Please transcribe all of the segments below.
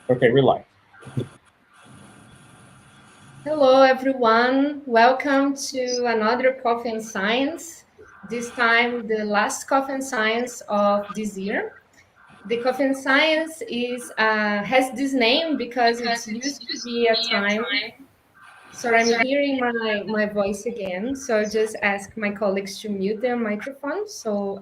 Okay, we're live. Hello, everyone. Welcome to another Coffee and Science. This time, the last Coffee and Science of this year. The Coffee and Science has this name because it used to be a time. Sorry, I'm hearing my voice again. So I'll just ask my colleagues to mute their microphone. So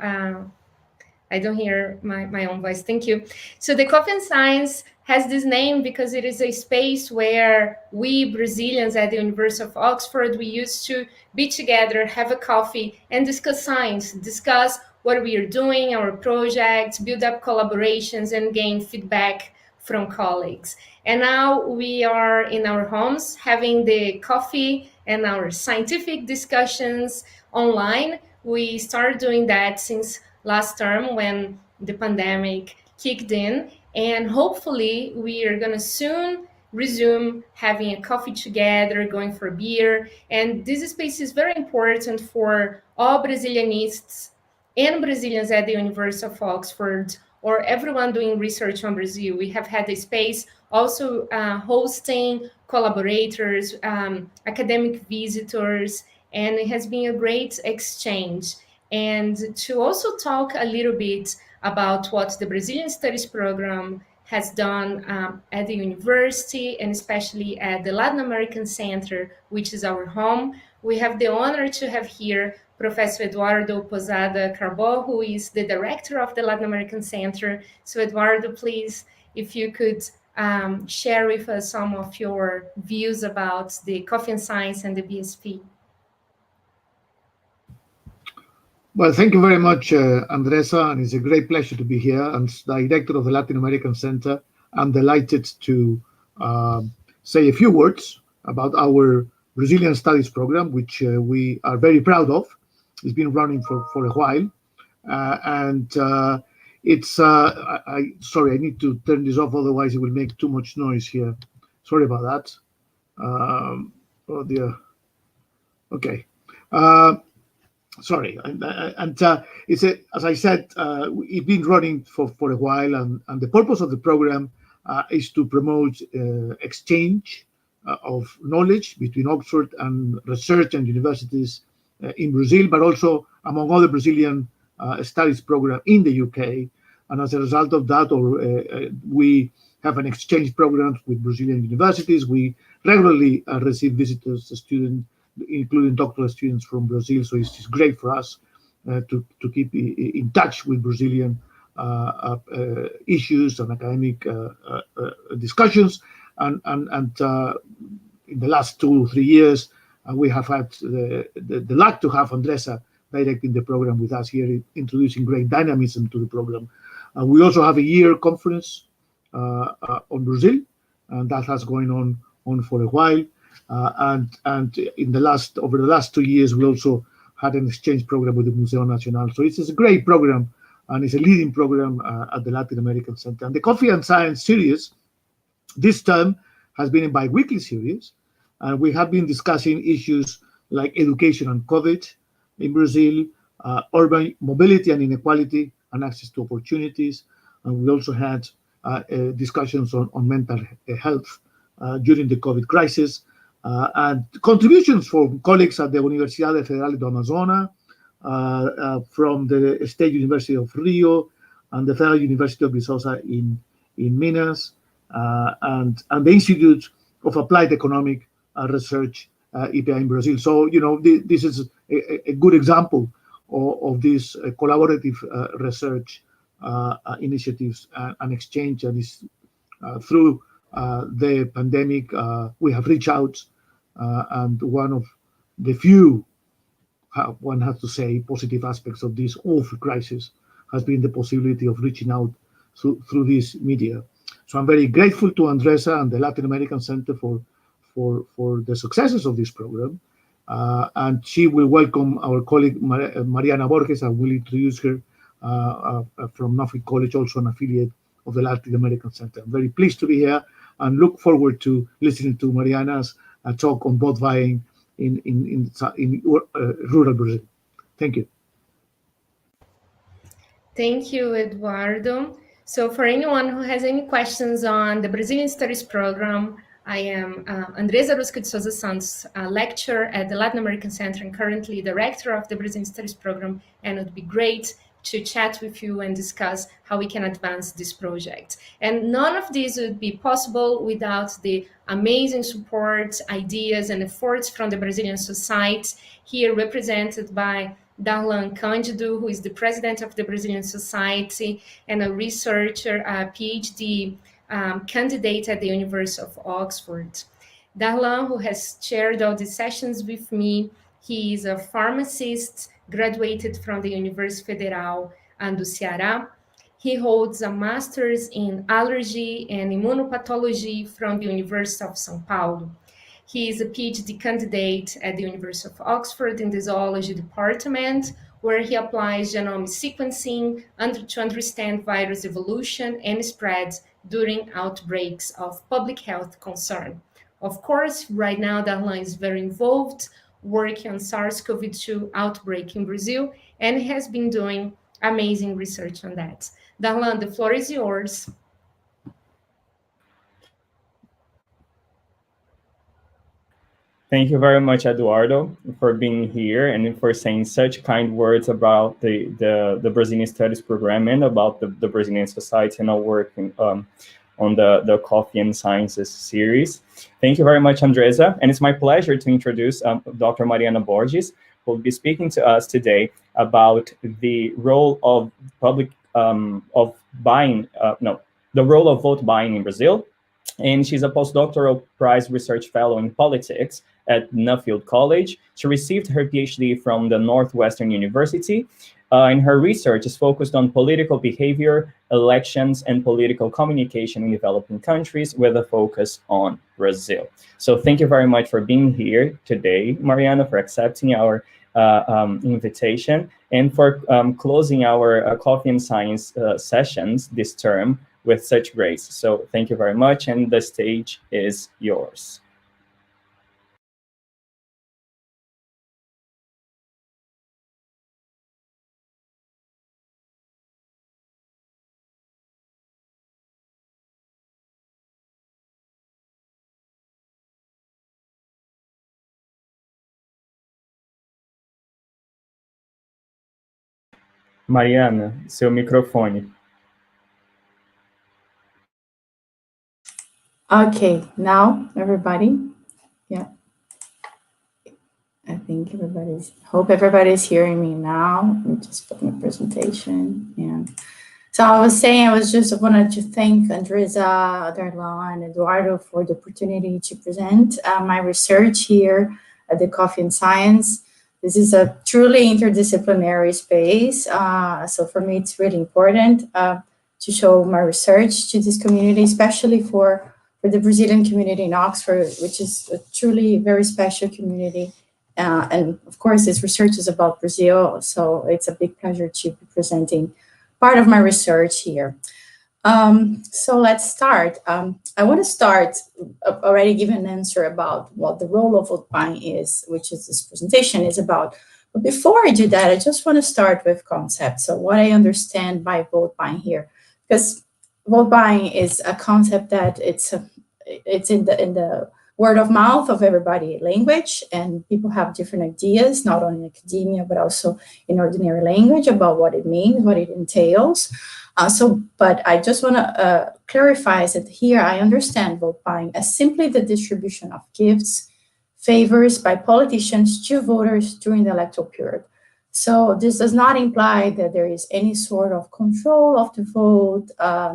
I don't hear my own voice. Thank you. So the Coffee and Science has this name because it is a space where we Brazilians at the University of Oxford, we used to be together, have a coffee and discuss science, discuss what we are doing, our projects, build up collaborations and gain feedback from colleagues. And now we are in our homes having the coffee and our scientific discussions online. We started doing that since last term when the pandemic kicked in. And hopefully, we are going to soon resume having a coffee together, going for beer. And this space is very important for all Brazilianists and Brazilians at the University of Oxford or everyone doing research on Brazil. We have had a space also hosting collaborators, academic visitors, and it has been a great exchange. And to also talk a little bit about what the Brazilian Studies program has done at the university and especially at the Latin American Center, which is our home. We have the honor to have here Professor Eduardo Posada Carbo, who is the director of the Latin American Center. So Eduardo, please, if you could share with us some of your views about the Coffee and Science and the BSP. Well, thank you very much, Andresa, and it's a great pleasure to be here. I'm director of the Latin American Center. I'm delighted to say a few words about our Brazilian Studies program, which we are very proud of. It's been running for a while, and it's. Sorry, I need to turn this off, otherwise it will make too much noise here. Sorry about that. Oh dear. Okay. Sorry, and it's as I said, it's been running for a while, and the purpose of the program is to promote exchange of knowledge between Oxford and research and universities in Brazil, but also among other Brazilian studies program in the UK. And as a result of that, we have an exchange program with Brazilian universities. We regularly receive visitors, students, including doctoral students from Brazil. So it's great for us to keep in touch with Brazilian issues and academic discussions. And in the last 2 or 3 years, we have had the luck to have Andresa directing the program with us here, introducing great dynamism to the program. We also have a year conference on Brazil, and that has going on for a while. And over the last 2 years, we also had an exchange program with the Museo Nacional. So it's a great program, and it's a leading program at the Latin American Center. And the Coffee and Science series this term has been a bi-weekly series, and we have been discussing issues like education and COVID in Brazil, urban mobility and inequality, and access to opportunities. And we also had discussions on mental health during the COVID crisis. And contributions from colleagues at the Universidade Federal do Amazonas, from the State University of Rio, and the Federal University of Viçosa in Minas, and the Institute of Applied Economic Research, IPA in Brazil. So, this is a good example of this collaborative research initiatives and exchange. And is through the pandemic, we have reached out, and one of the few, one has to say, positive aspects of this awful crisis has been the possibility of reaching out through this media. So I'm very grateful to Andresa and the Latin American Center for the successes of this program. And she will welcome our colleague Mariana Borges. I will introduce her from Norfolk College, also an affiliate of the Latin American Center. I'm very pleased to be here and look forward to listening to Mariana's talk on boat buying in rural Brazil. Thank you. Thank you, Eduardo. So for anyone who has any questions on the Brazilian Studies program, I am Andresa Rusca de Souza Santos, a lecturer at the Latin American Center and currently director of the Brazilian Studies program, and it would be great to chat with you and discuss how we can advance this project. And none of this would be possible without the amazing support, ideas, and efforts from the Brazilian society, here represented by Darlan Cândido, who is the president of the Brazilian Society and a researcher, a PhD candidate at the University of Oxford. Darlan, who has chaired all these sessions with me, he is a pharmacist, graduated from the University Federal do Ceará. He holds a master's in allergy and immunopathology from the University of São Paulo. He is a PhD candidate at the University of Oxford in the zoology department, where he applies genomic sequencing to understand virus evolution and spread during outbreaks of public health concern. Of course, right now, Darlan is very involved working on SARS-CoV-2 outbreak in Brazil, and he has been doing amazing research on that. Darlan, the floor is yours. Thank you very much, Eduardo, for being here and for saying such kind words about the Brazilian Studies program and about the Brazilian Society and our work on the Coffee and Sciences series. Thank you very much, Andresa. And it's my pleasure to introduce Dr. Mariana Borges, who will be speaking to us today about the role of the role of vote buying in Brazil. And she's a postdoctoral prize research fellow in politics at Nuffield College. She received her PhD from the Northwestern University, and her research is focused on political behavior, elections, and political communication in developing countries with a focus on Brazil. So thank you very much for being here today, Mariana, for accepting our invitation and for closing our Coffee and Science sessions this term with such grace. So thank you very much, and the stage is yours. Mariana, seu microfone. Okay, now everybody, yeah. I think hope everybody's hearing me now. Let me just put my presentation. And so I was saying, I just wanted to thank Andresa, Darlan, and Eduardo for the opportunity to present my research here at the Coffee and Science. This is a truly interdisciplinary space. So for me, it's really important to show my research to this community, especially for the Brazilian community in Oxford, which is a truly very special community. And of course, this research is about Brazil, so it's a big pleasure to be presenting part of my research here. So let's start. I want to start already giving an answer about what the role of vote buying is, which is this presentation is about. But before I do that, I just want to start with concepts. So what I understand by vote buying here, because vote buying is a concept that it's in the word of mouth of everybody language, and people have different ideas, not only in academia, but also in ordinary language about what it means, what it entails. But I just want to clarify that here I understand vote buying as simply the distribution of gifts, favors by politicians to voters during the electoral period. So this does not imply that there is any sort of control of the vote,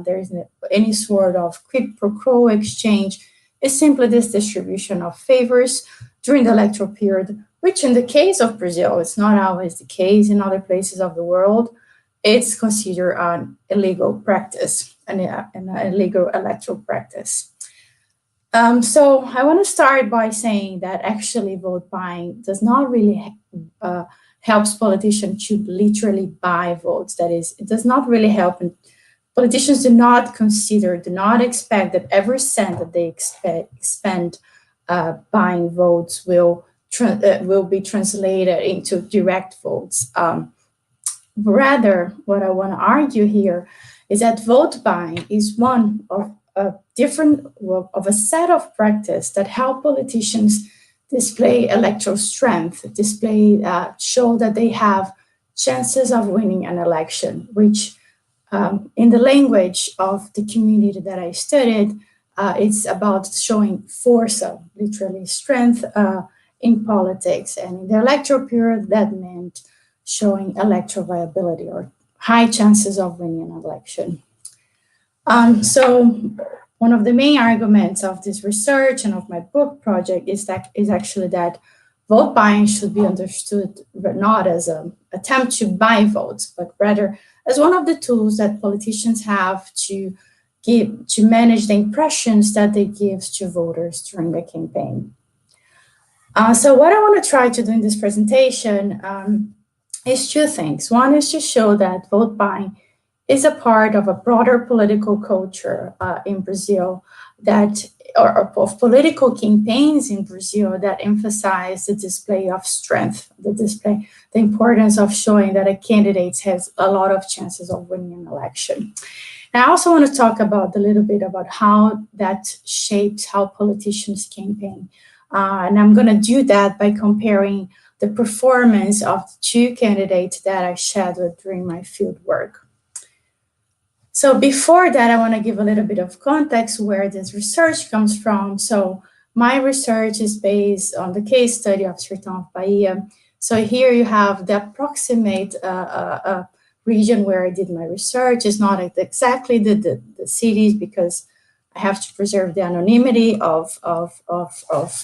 there is any sort of quid pro quo exchange. It's simply this distribution of favors during the electoral period, which in the case of Brazil, it's not always the case in other places of the world. It's considered an illegal practice, an illegal electoral practice. So I want to start by saying that actually vote buying does not really helps politicians to literally buy votes. That is, it does not really help. And politicians do not expect that every cent that they spend buying votes will be translated into direct votes. Rather, what I want to argue here is that vote buying is one of a set of practice that help politicians display electoral strength, show that they have chances of winning an election, which in the language of the community that I studied, it's about showing force, literally strength in politics. And in the electoral period, that meant showing electoral viability or high chances of winning an election. So one of the main arguments of this research and of my book project is actually that vote buying should be understood not as an attempt to buy votes, but rather as one of the tools that politicians have to manage the impressions that they give to voters during the campaign. So what I want to try to do in this presentation is two things. One is to show that vote buying is a part of a broader political culture in Brazil or of political campaigns in Brazil that emphasize the display of strength, the importance of showing that a candidate has a lot of chances of winning an election. And I also want to talk a little bit about how that shapes how politicians campaign. And I'm going to do that by comparing the performance of the two candidates that I shadowed during my field work. So before that, I want to give a little bit of context where this research comes from. So my research is based on the case study of Sertão of Bahia. So here you have the approximate region where I did my research. It's not exactly the cities because I have to preserve the anonymity of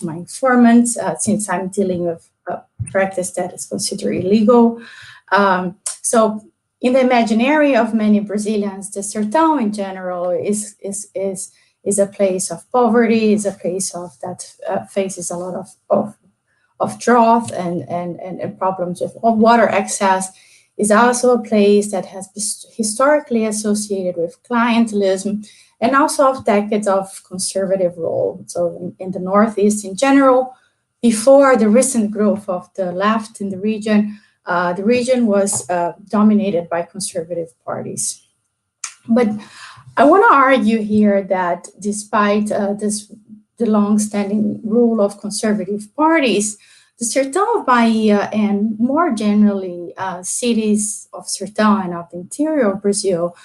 my informants since I'm dealing with a practice that is considered illegal. So in the imaginary of many Brazilians, the Sertão in general is a place of poverty, is a place that faces a lot of drought and problems with water access. Is also a place that has been historically associated with clientelism and also of decades of conservative rule. So in the Northeast in general, before the recent growth of the left in the region was dominated by conservative parties. But I want to argue here that despite the long-standing rule of conservative parties, the Sertão of Bahia and more generally cities of Sertão and of the interior of Brazil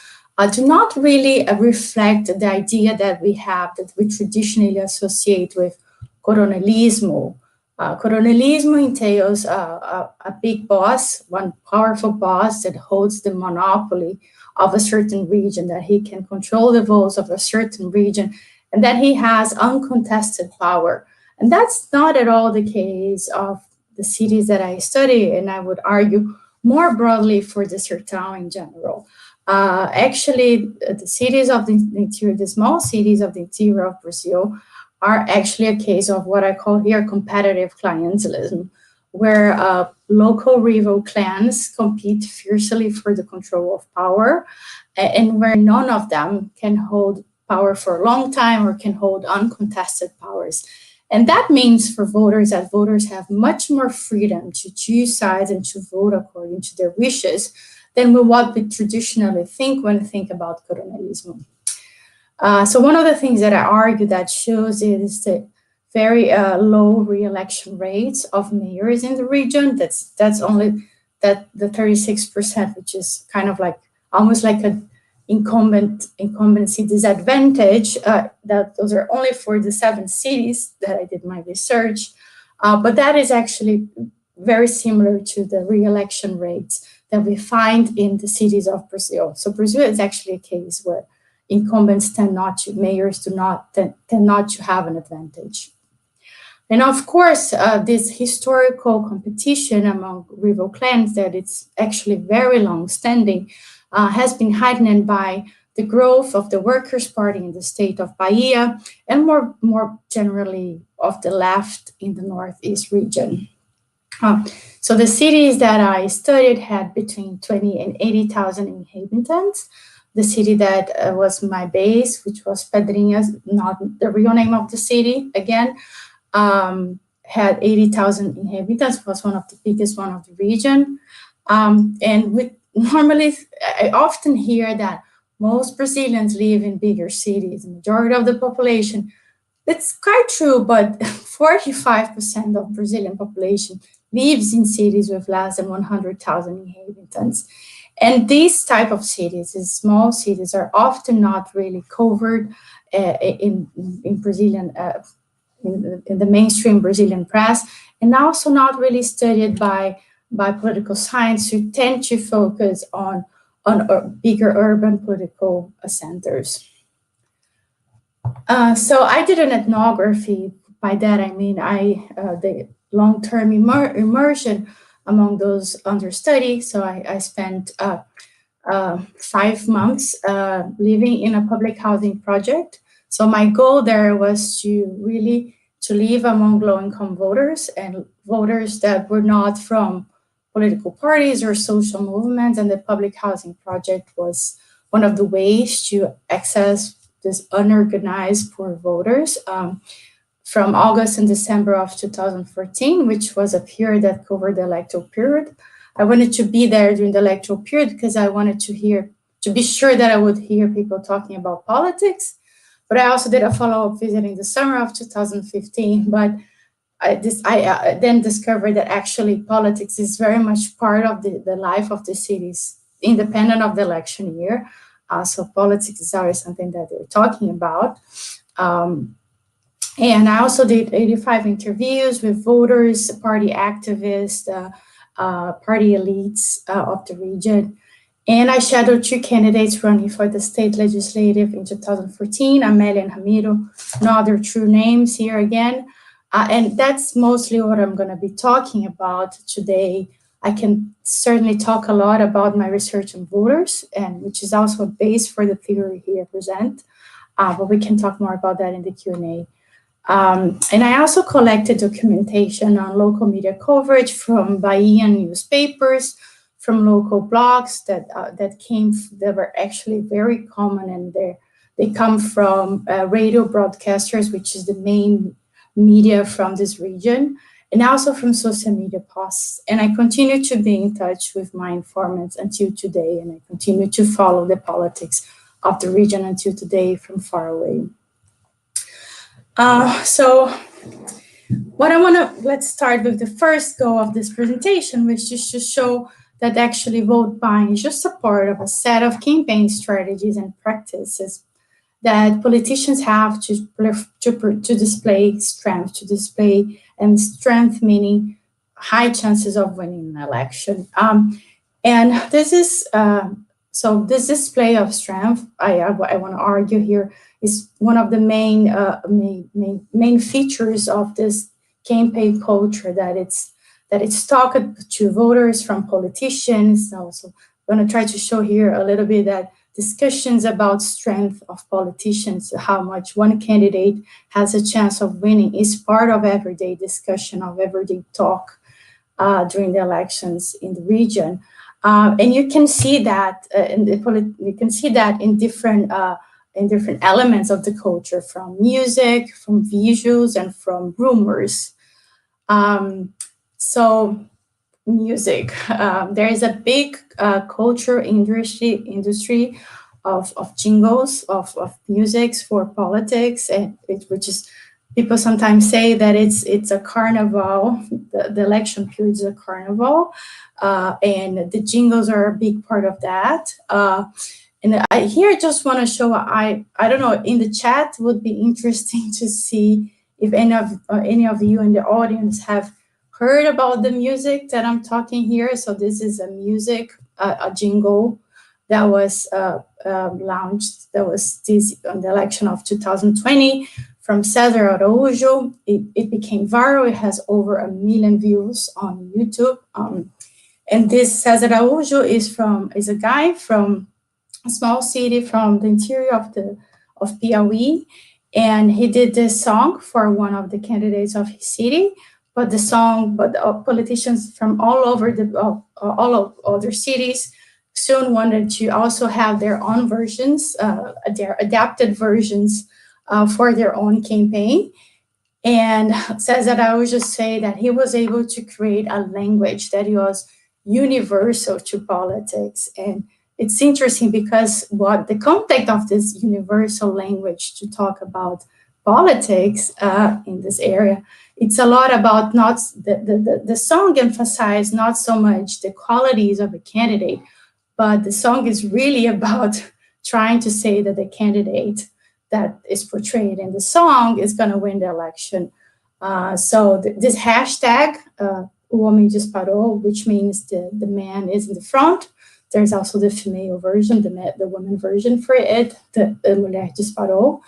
do not really reflect the idea that we traditionally associate with coronelismo. Coronelismo entails a big boss, one powerful boss that holds the monopoly of a certain region, that he can control the votes of a certain region, and that he has uncontested power. And that's not at all the case of the cities that I study, and I would argue more broadly for the Sertão in general. Actually, the cities of the interior, the small cities of the interior of Brazil, are actually a case of what I call here competitive clientelism, where local rival clans compete fiercely for the control of power, and where none of them can hold power for a long time or can hold uncontested powers. And that means for voters that voters have much more freedom to choose sides and to vote according to their wishes than what we traditionally think when we think about coronelismo. So one of the things that I argue that shows is the very low re-election rates of mayors in the region. That's only the 36%, which is kind of like almost like an incumbency disadvantage. That those are only for the 7 cities that I did my research, but that is actually very similar to the re-election rates that we find in the cities of Brazil. So Brazil is actually a case where incumbents mayors tend not to have an advantage. And of course, this historical competition among rival clans that it's actually very long-standing has been heightened by the growth of the Workers' Party in the state of Bahia and more generally of the left in the Northeast region. So the cities that I studied had between 20 and 80,000 inhabitants. The city that was my base, which was Pedrinhas, not the real name of the city again, had 80,000 inhabitants, was one of the biggest one of the region. And normally, I often hear that most Brazilians live in bigger cities. The majority of the population, it's quite true, but 45% of Brazilian population lives in cities with less than 100,000 inhabitants. And these type of cities, these small cities, are often not really covered in Brazilian, in the mainstream Brazilian press, and also not really studied by political science, who tend to focus on bigger urban political centers. So I did an ethnography. By that I mean the long-term immersion among those under study. So I spent 5 months living in a public housing project. So my goal there was to live among low-income voters and voters that were not from political parties or social movements. And the public housing project was one of the ways to access this unorganized poor voters from August and December of 2014, which was a period that covered the electoral period. I wanted to be there during the electoral period because I wanted to be sure that I would hear people talking about politics. But I also did a follow-up visit in the summer of 2015. But I then discovered that actually politics is very much part of the life of the cities, independent of the election year. So politics is always something that they're talking about. And I also did 85 interviews with voters, party activists, party elites of the region. And I shadowed 2 candidates running for the state legislative in 2014, Amélia and Ramiro, no other true names here again. And that's mostly what I'm going to be talking about today. I can certainly talk a lot about my research on voters, and which is also a base for the theory here present. But we can talk more about that in the Q&A. And I also collected documentation on local media coverage from Bahian newspapers, from local blogs that were actually very common, and they come from radio broadcasters, which is the main media from this region, and also from social media posts. And I continue to be in touch with my informants until today, and I continue to follow the politics of the region until today from far away. So let's start with the first goal of this presentation, which is to show that actually vote buying is just a part of a set of campaign strategies and practices that politicians have to display strength, and strength meaning high chances of winning an election. And this is, so this display of strength, I want to argue here, is one of the main features of this campaign culture, that it's talked to voters from politicians. Also, I'm going to try to show here a little bit that discussions about strength of politicians, how much one candidate has a chance of winning, is part of everyday discussion, of everyday talk during the elections in the region. And you can see that in different elements of the culture, from music, from visuals, and from rumors. So music, there is a big culture industry of jingles, of musics for politics, and which is, people sometimes say that it's a carnival. The election period is a carnival, and the jingles are a big part of that. And I here just want to show, I don't know, in the chat would be interesting to see if any of you in the audience have heard about the music that I'm talking here. So this is a music, a jingle that was launched, that was this on the election of 2020 from Cesar Araújo. It became viral. It has over 1 million views on YouTube. And this Cesar Araújo is a guy from a small city from the interior of Piauí, and he did this song for one of the candidates of his city. But politicians from all over all of other cities soon wanted to also have their own versions, their adapted versions for their own campaign. And Cesar Araújo say that he was able to create a language that was universal to politics, and it's interesting because what the context of this universal language to talk about politics in this area, it's a lot about not the song emphasized not so much the qualities of a candidate, but the song is really about trying to say that the candidate that is portrayed in the song is going to win the election. So this hashtag, o homem disparou, which means the man is in the front. There's also the female version, the woman version for it, the mulher disparou.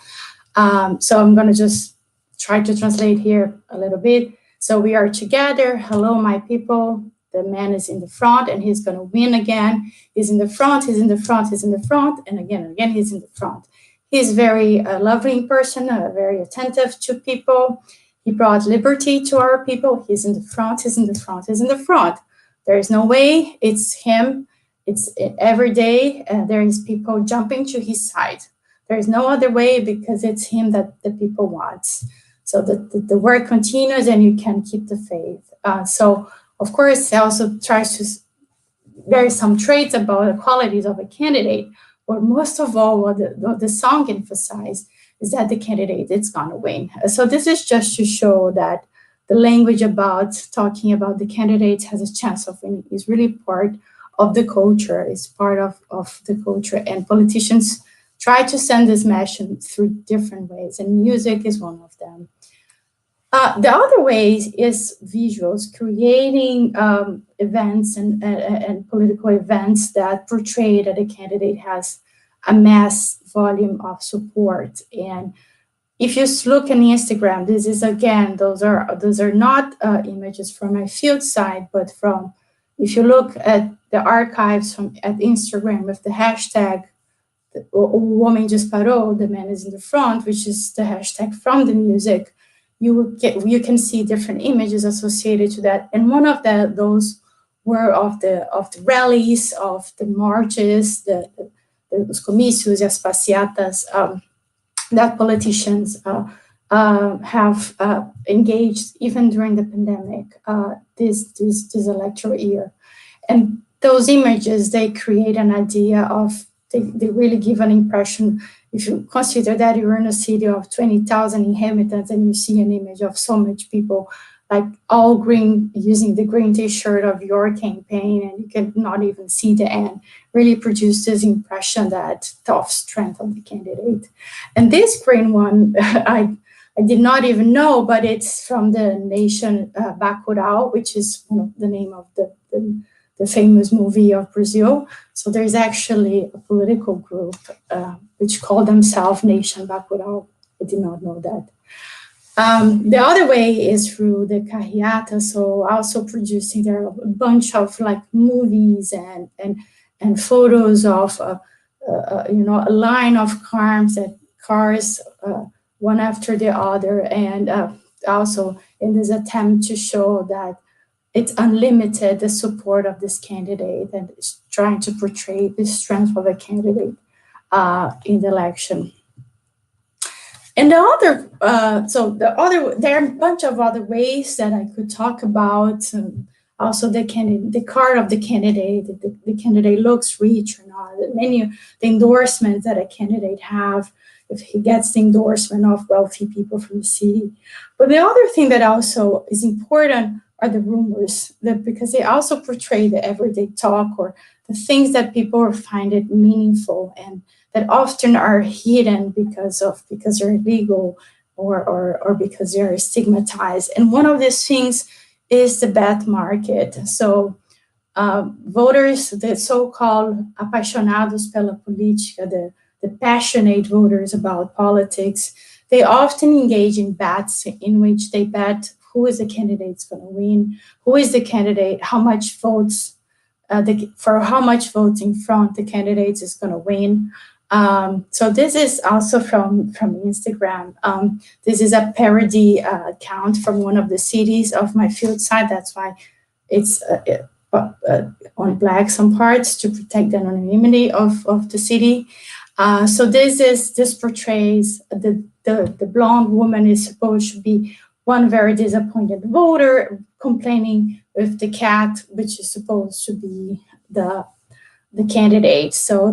So I'm going to just try to translate here a little bit. So we are together. Hello, my people. The man is in the front and he's going to win again. He's in the front, he's in the front, he's in the front. And again, he's in the front. He's very loving person, very attentive to people. He brought liberty to our people. He's in the front, he's in the front, he's in the front. There is no way, it's him. It's every day there is people jumping to his side. There is no other way because it's him that the people want. So the work continues and you can keep the faith. So of course, it also tries to, there are some traits about the qualities of a candidate, but most of all, what the song emphasizes is that the candidate is gonna win. So this is just to show that the language about talking about the candidates has a chance of winning is really part of the culture, is part of the culture, and politicians try to send this message through different ways, and music is one of them. The other way is visuals, creating events and political events that portray that a candidate has a mass volume of support. And if you look on Instagram, this is again, those are not images from my field site, but from, if you look at the archives at Instagram with the hashtag o homem disparou, the man is in the front, which is the hashtag from the music, you can see different images associated to that. And one of those were of the rallies, of the marches, os comícios, as passeatas that politicians have engaged even during the pandemic, this electoral year. And those images, they create an idea of, they really give an impression. If you consider that you're in a city of 20,000 inhabitants and you see an image of so much people, like all green, using the green t-shirt of your campaign, and you can not even see the end, really produce this impression that of strength of the candidate. And this green one, I did not even know, but it's from the nation Bacurau, which is the name of the famous movie of Brazil. So there's actually a political group which call themselves Nation Bacurau. I did not know that. The other way is through the carreata, so also producing, there are a bunch of like movies and photos of a line of cars one after the other, and also in this attempt to show that it's unlimited, the support of this candidate, and it's trying to portray the strength of a candidate in the election. And there are a bunch of other ways that I could talk about. Also, the card of the candidate, the candidate looks rich or not. The endorsements that a candidate have, if he gets the endorsement of wealthy people from the city. But the other thing that also is important are the rumors, because they also portray the everyday talk or the things that people find it meaningful and that often are hidden because they're illegal or because they're stigmatized. And one of these things is the bet market. So voters, the so-called apaixonados pela política, the passionate voters about politics, they often engage in bets in which they bet who is the candidate going to win, who is the candidate, how much votes, for how much votes in front the candidate is going to win. So this is also from Instagram. This is a parody account from one of the cities of my field site. That's why it's on black some parts to protect the anonymity of the city. So this portrays the blonde woman is supposed to be one very disappointed voter complaining with the cat, which is supposed to be the the candidate. So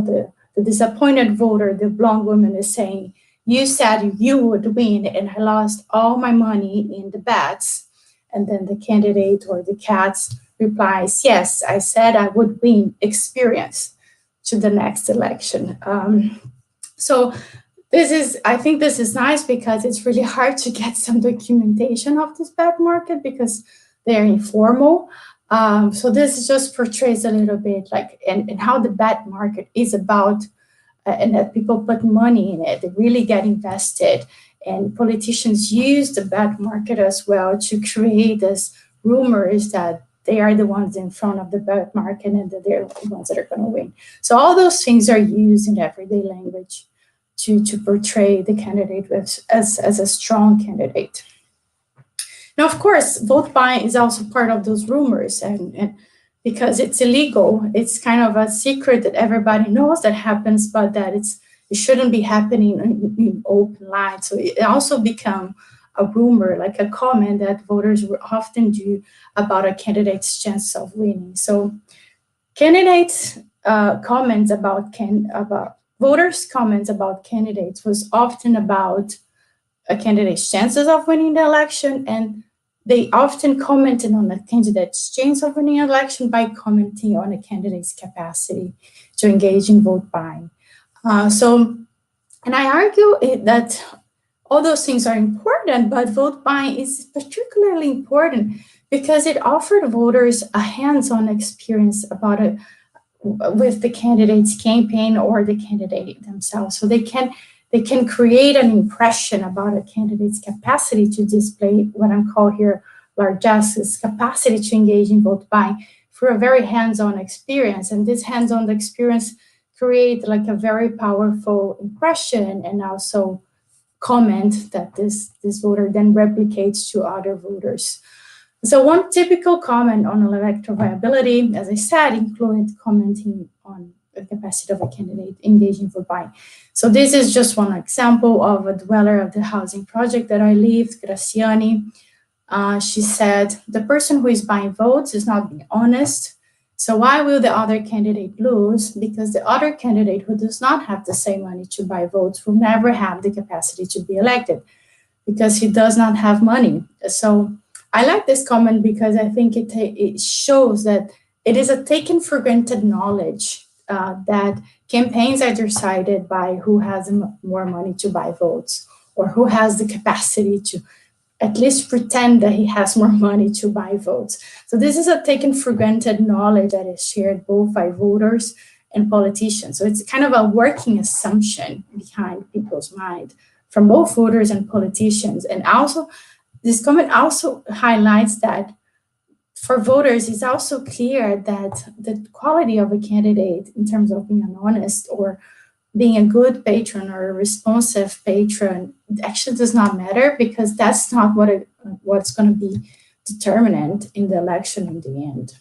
the disappointed voter, the blonde woman, is saying, you said you would win, and I lost all my money in the bets. And then the candidate or the cats replies, yes, I said I would win experience to the next election. So I think this is nice because it's really hard to get some documentation of this bet market because they're informal. So this just portrays a little bit like and how the bet market is about, and that people put money in it, they really get invested. And politicians use the bet market as well to create this rumors that they are the ones in front of the bet market and that they're the ones that are going to win. So all those things are used in everyday language to portray the candidate as a strong candidate. Now, of course, vote buying is also part of those rumors, and because it's illegal, it's kind of a secret that everybody knows that happens, but that it shouldn't be happening in open light. So it also become a rumor, like a comment that voters will often do about a candidate's chance of winning. So candidates' comments about voters' comments about candidates was often about a candidate's chances of winning the election, and they often commented on a candidate's chance of winning an election by commenting on a candidate's capacity to engage in vote buying. And I argue that all those things are important, but vote buying is particularly important because it offered voters a hands-on experience about it with the candidate's campaign or the candidate themselves. So they can create an impression about a candidate's capacity to display what I'm calling here largesse, capacity to engage in vote buying through a very hands-on experience. And this hands-on experience create like a very powerful impression and also comment that this voter then replicates to other voters. So one typical comment on electoral viability, as I said, included commenting on the capacity of a candidate engaging in vote buying. So this is just one example of a dweller of the housing project that I lived, Graciani. She said, the person who is buying votes is not being honest. So why will the other candidate lose? Because the other candidate who does not have the same money to buy votes will never have the capacity to be elected because he does not have money. So I like this comment because I think it shows that it is a taken for granted knowledge that campaigns are decided by who has more money to buy votes or who has the capacity to at least pretend that he has more money to buy votes. So this is a taken for granted knowledge that is shared both by voters and politicians. So it's kind of a working assumption behind people's mind from both voters and politicians. And also, this comment also highlights that for voters, it's also clear that the quality of a candidate in terms of being an honest or being a good patron or a responsive patron actually does not matter because that's not what's going to be determinant in the election in the end.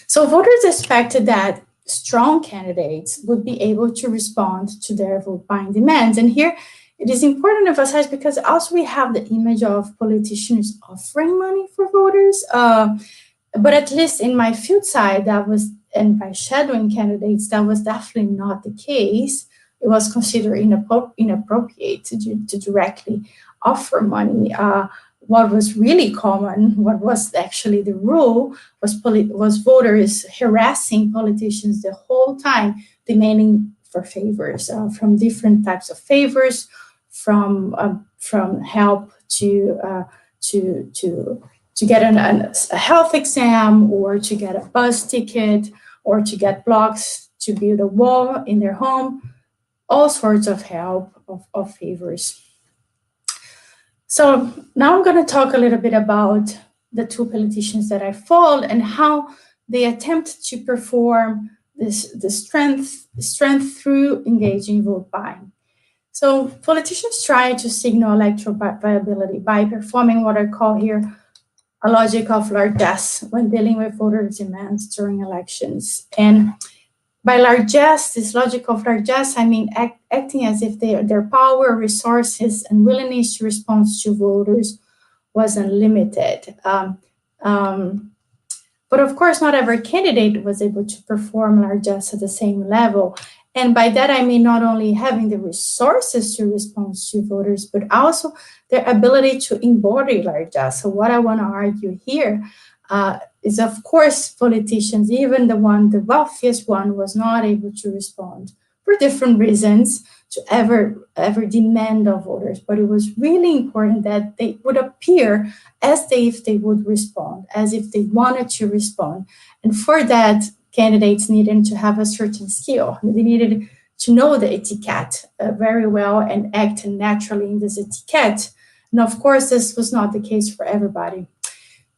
So voters expected that strong candidates would be able to respond to their vote buying demands. And here it is important to emphasize because also we have the image of politicians offering money for voters. But at least in my field side, and by shadowing candidates, that was definitely not the case. It was considered inappropriate to directly offer money. What was really common, what was actually the rule, was voters harassing politicians the whole time, demanding for favors, from different types of favors, from help to get a health exam or to get a bus ticket or to get blocks to build a wall in their home, all sorts of help, of favors. So now I'm going to talk a little bit about the two politicians that I followed and how they attempt to perform the strength through engaging vote buying. So politicians try to signal electoral viability by performing what I call here a logic of largesse when dealing with voter demands during elections. And by largesse, this logic of largesse, I mean acting as if their power, resources, and willingness to respond to voters was unlimited. But of course, not every candidate was able to perform largesse at the same level. And by that, I mean not only having the resources to respond to voters, but also their ability to embody largesse. So what I want to argue here is, of course, politicians, even the wealthiest one, was not able to respond for different reasons to ever demand of voters. But it was really important that they would appear as if they would respond, as if they wanted to respond. And for that, candidates needed to have a certain skill. They needed to know the etiquette very well and act naturally in this etiquette. And of course, this was not the case for everybody.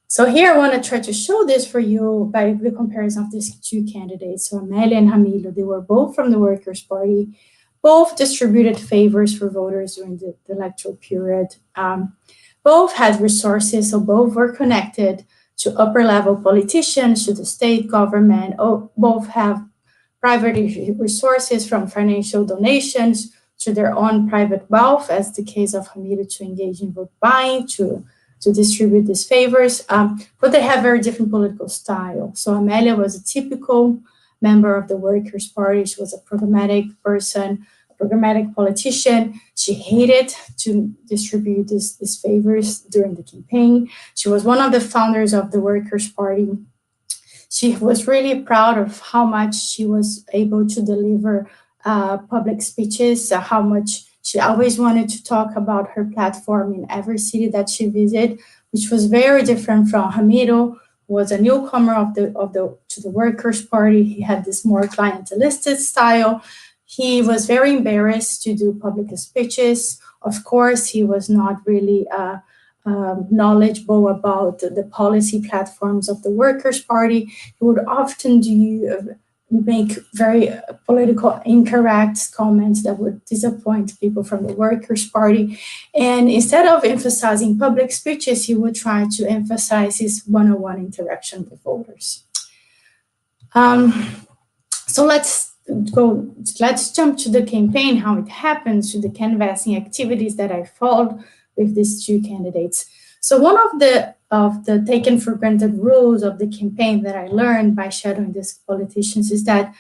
So here I want to try to show this for you by the comparison of these two candidates. So Amélia and Ramiro, they were both from the Workers' Party, both distributed favors for voters during the electoral period. Both had resources, so both were connected to upper-level politicians, to the state government. Both have private resources from financial donations to their own private wealth, as the case of Ramiro, to engage in vote buying, to distribute these favors, but they have very different political style. So Amélia was a typical member of the Workers' Party. She was a programmatic person, a programmatic politician. She hated to distribute these favors during the campaign. She was one of the founders of the Workers' Party. She was really proud of how much she was able to deliver public speeches, how much she always wanted to talk about her platform in every city that she visited, which was very different from Ramiro, who was a newcomer to the Workers' Party. He had this more clientelistic style. He was very embarrassed to do public speeches. Of course, he was not really knowledgeable about the policy platforms of the Workers' Party. He would often make very political incorrect comments that would disappoint people from the Workers' Party. And instead of emphasizing public speeches, he would try to emphasize his one-on-one interaction with voters. So let's jump to the campaign, how it happens, to the canvassing activities that I followed with these two candidates. So one of the taken for granted rules of the campaign that I learned by shadowing these politicians is that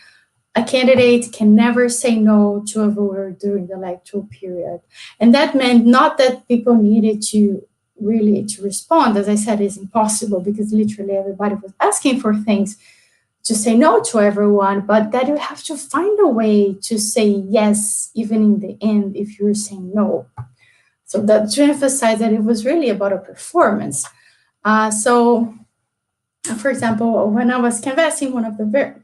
a candidate can never say no to a voter during the electoral period. And that meant not that people needed to respond. As I said, it's impossible because literally everybody was asking for things to say no to everyone, but that you have to find a way to say yes, even in the end, if you're saying no. So that to emphasize that it was really about a performance. So, for example, when I was canvassing,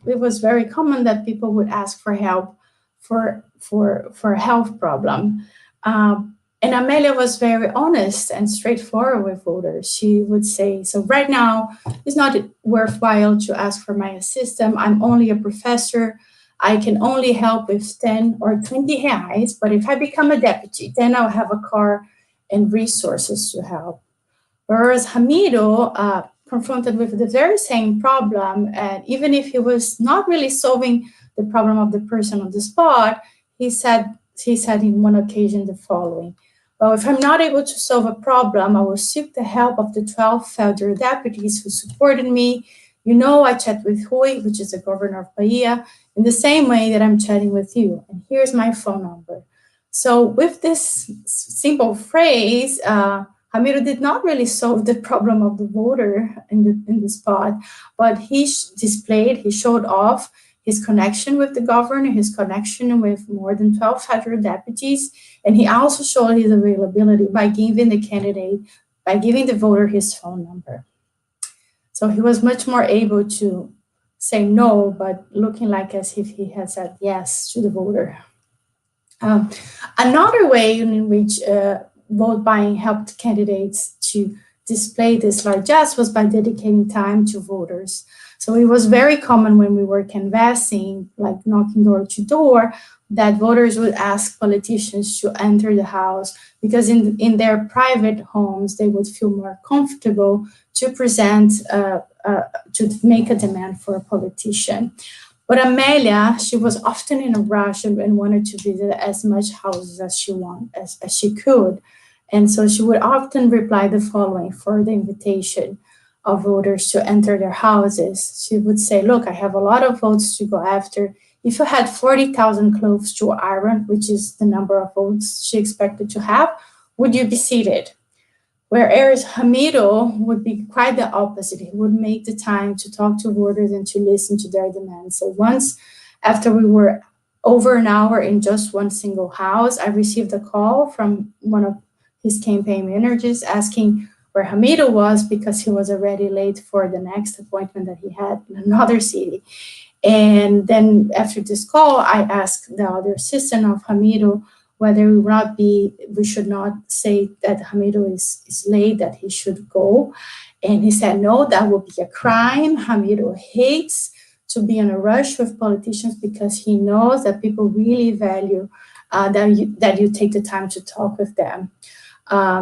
it was very common that people would ask for help for a health problem. And Amélia was very honest and straightforward with voters. She would say, so right now, it's not worthwhile to ask for my assistance. I'm only a professor. I can only help with 10 or 20 reais, but if I become a deputy, then I'll have a car and resources to help. Whereas Ramiro, confronted with the very same problem, and even if he was not really solving the problem of the person on the spot, he said in one occasion the following: well, if I'm not able to solve a problem, I will seek the help of the 12 federal deputies who supported me. You know, I chat with Rui, which is the governor of Bahia, in the same way that I'm chatting with you. And here's my phone number. So with this simple phrase, Ramiro did not really solve the problem of the voter in the spot, but he showed off his connection with the governor, his connection with more than 12 federal deputies, and he also showed his availability by giving the voter his phone number. So he was much more able to say no, but looking like as if he had said yes to the voter. Another way in which vote buying helped candidates to display this largesse was by dedicating time to voters. So it was very common when we were canvassing, like knocking door to door, that voters would ask politicians to enter the house because in their private homes, they would feel more comfortable to present, to make a demand for a politician. But Amélia, she was often in a rush and wanted to visit as much houses as she could. And so she would often reply the following for the invitation: of voters to enter their houses. She would say, look, I have a lot of votes to go after. If you had 40,000 clothes to iron, which is the number of votes she expected to have, would you be seated? Whereas Hamido would be quite the opposite. He would make the time to talk to voters and to listen to their demands. So once, after we were over an hour in just one single house, I received a call from one of his campaign managers asking where Hamido was, because he was already late for the next appointment that he had in another city. And then after this call, I asked the other assistant of Hamido whether we should not say that Hamido is late, that he should go. And he said, no, that would be a crime. Hamido hates to be in a rush with politicians because he knows that people really value that you take the time to talk with them.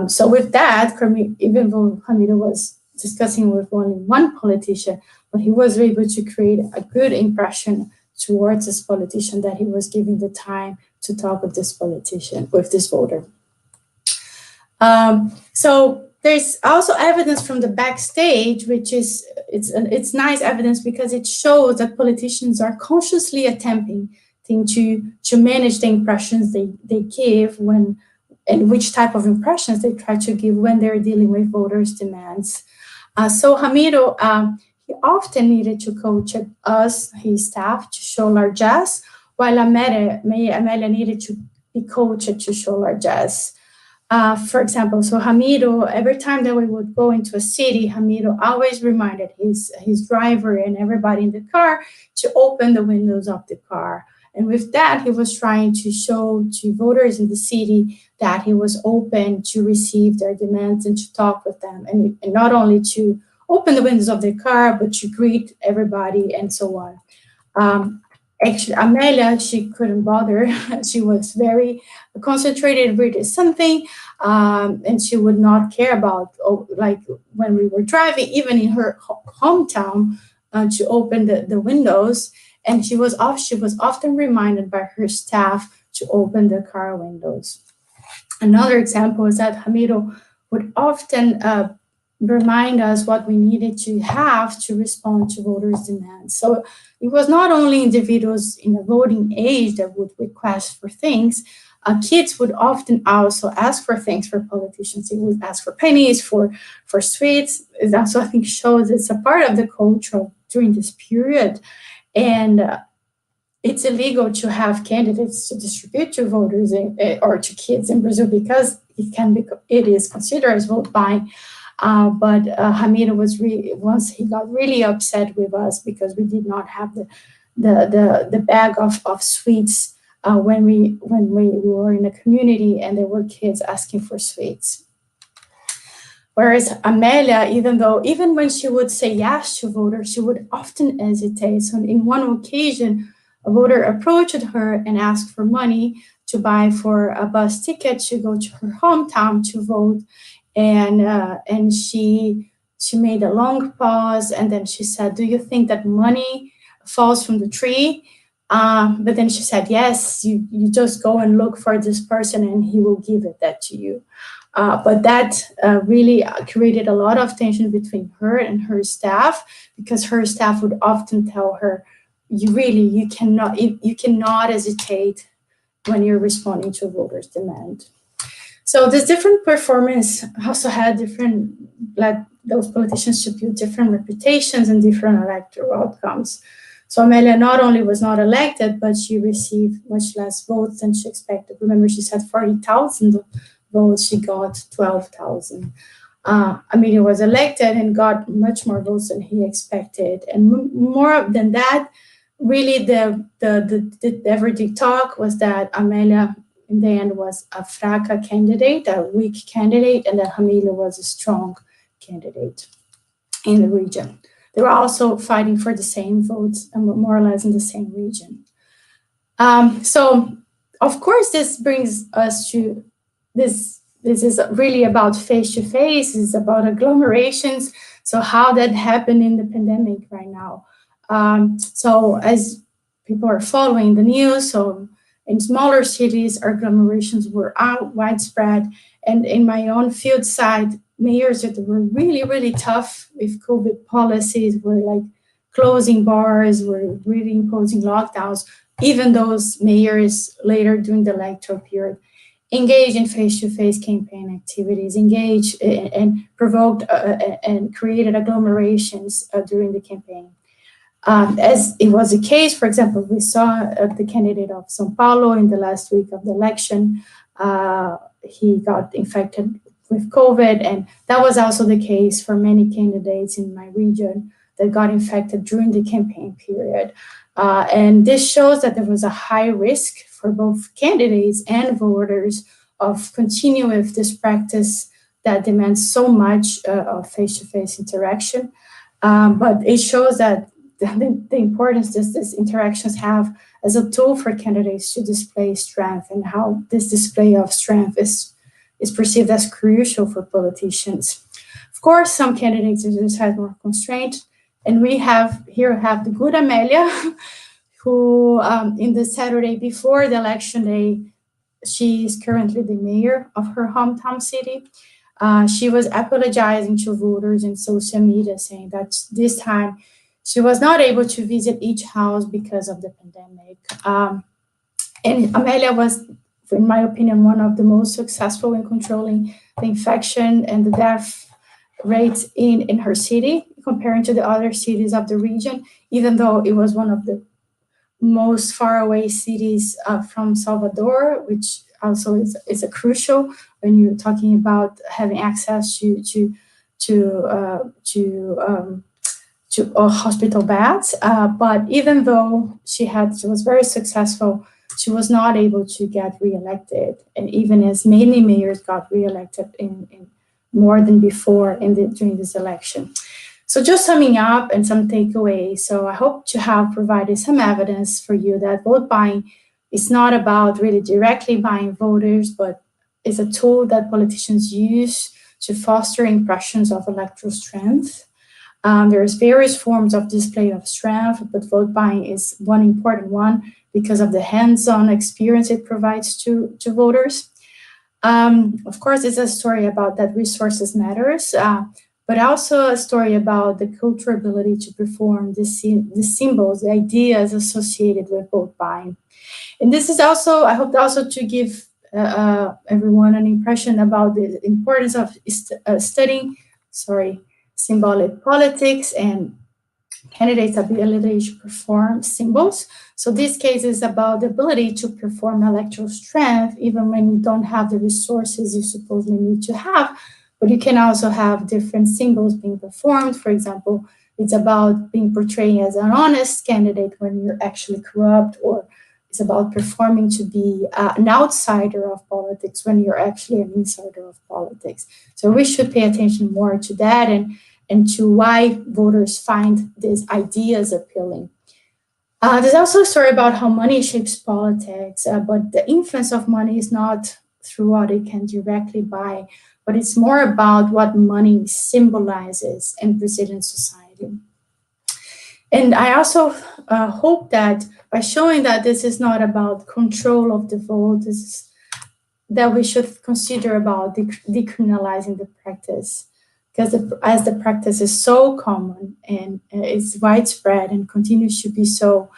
So with that, even though Hamido was discussing with only one politician, but he was able to create a good impression towards this politician, that he was giving the time to talk with this politician, with this voter. So there's also evidence from the backstage, which is, it's nice evidence because it shows that politicians are consciously attempting to manage the impressions they give when, and which type of impressions they try to give when they're dealing with voters' demands. So Hamido, he often needed to coach us, his staff, to show largesse, while Amelia needed to be coached to show largesse. For example, so Hamido, every time that we would go into a city, Hamido always reminded his driver and everybody in the car to open the windows of the car. And with that, he was trying to show to voters in the city that he was open to receive their demands and to talk with them, and not only to open the windows of their car, but to greet everybody and so on. Actually, Amelia, she couldn't bother. She was very concentrated reading something, and she would not care about, like when we were driving, even in her hometown, to open the windows. And she was often reminded by her staff to open the car windows. Another example is that Hamido would often remind us what we needed to have to respond to voters' demands. So it was not only individuals in the voting age that would request for things. Kids would often also ask for things for politicians. They would ask for pennies, for sweets. It also, I think, shows it's a part of the culture during this period. And it's illegal to have candidates to distribute to voters or to kids in Brazil because it is considered as vote buying. But Hamido was once he got really upset with us because we did not have the bag of sweets when we were in a community and there were kids asking for sweets. Whereas Amelia, even when she would say yes to voters, she would often hesitate. So in one occasion, a voter approached her and asked for money to buy for a bus ticket to go to her hometown to vote. And she made a long pause, and then she said, "Do you think that money falls from the tree?" But then she said, "Yes, you just go and look for this person and he will give that to you." But that really created a lot of tension between her and her staff, because her staff would often tell her, you cannot hesitate when you're responding to a voter's demand. So this different performance also had those politicians should build different reputations and different electoral outcomes. So Amelia not only was not elected, but she received much less votes than she expected. Remember, she said 40,000 votes, she got 12,000. Amelia was elected and got much more votes than he expected. And more than that, really the everyday talk was that Amelia, in the end, was a fraca candidate, a weak candidate, and that Hamido was a strong candidate in the region. They were also fighting for the same votes and more or less in the same region. So, of course, this brings us to this. This is really about face-to-face. It's about agglomerations. So how that happened in the pandemic right now. So as people are following the news, so In smaller cities, agglomerations were widespread. And in my own field side, mayors that were really, really tough with COVID policies were like closing bars, were really imposing lockdowns. Even those mayors later during the electoral period engaged in face-to-face campaign activities, engaged and provoked and created agglomerations during the campaign. As it was the case, for example, we saw the candidate of São Paulo in the last week of the election. He got infected with COVID, and that was also the case for many candidates in my region that got infected during the campaign period. And this shows that there was a high risk for both candidates and voters of continuing with this practice that demands so much of face-to-face interaction. But it shows that the importance that these interactions have as a tool for candidates to display strength, and how this display of strength is perceived as crucial for politicians. Of course, some candidates just have more constraint, and we have the good Amelia, who in the Saturday before the election day, she is currently the mayor of her hometown city. She was apologizing to voters in social media, saying that this time she was not able to visit each house because of the pandemic. And Amelia was, in my opinion, one of the most successful in controlling the infection and the death rate in her city, comparing to the other cities of the region, even though it was one of the most faraway cities from Salvador, which also is a crucial when you're talking about having access to hospital beds. But even though she was very successful, she was not able to get reelected. And even as many mayors got reelected in more than before during this election. So just summing up and some takeaways. So I hope to have provided some evidence for you that vote buying is not about really directly buying voters, but is a tool that politicians use to foster impressions of electoral strength. There's various forms of display of strength, but vote buying is one important one because of the hands-on experience it provides to voters. Of course, it's a story about that resources matters, but also a story about the cultural ability to perform the symbols, the ideas associated with vote buying. And this is also, I hope also to give everyone an impression about the importance of studying, symbolic politics and candidates' ability to perform symbols. So this case is about the ability to perform electoral strength, even when you don't have the resources you supposedly need to have, but you can also have different symbols being performed. For example, it's about being portrayed as an honest candidate when you're actually corrupt, or it's about performing to be an outsider of politics when you're actually an insider of politics. So we should pay attention more to that and to why voters find these ideas appealing. There's also a story about how money shapes politics, but the influence of money is not through what it can directly buy, but it's more about what money symbolizes in Brazilian society. And I also hope that by showing that this is not about control of the vote, that we should consider about decriminalizing the practice, because as the practice is so common and it's widespread and continues to be so,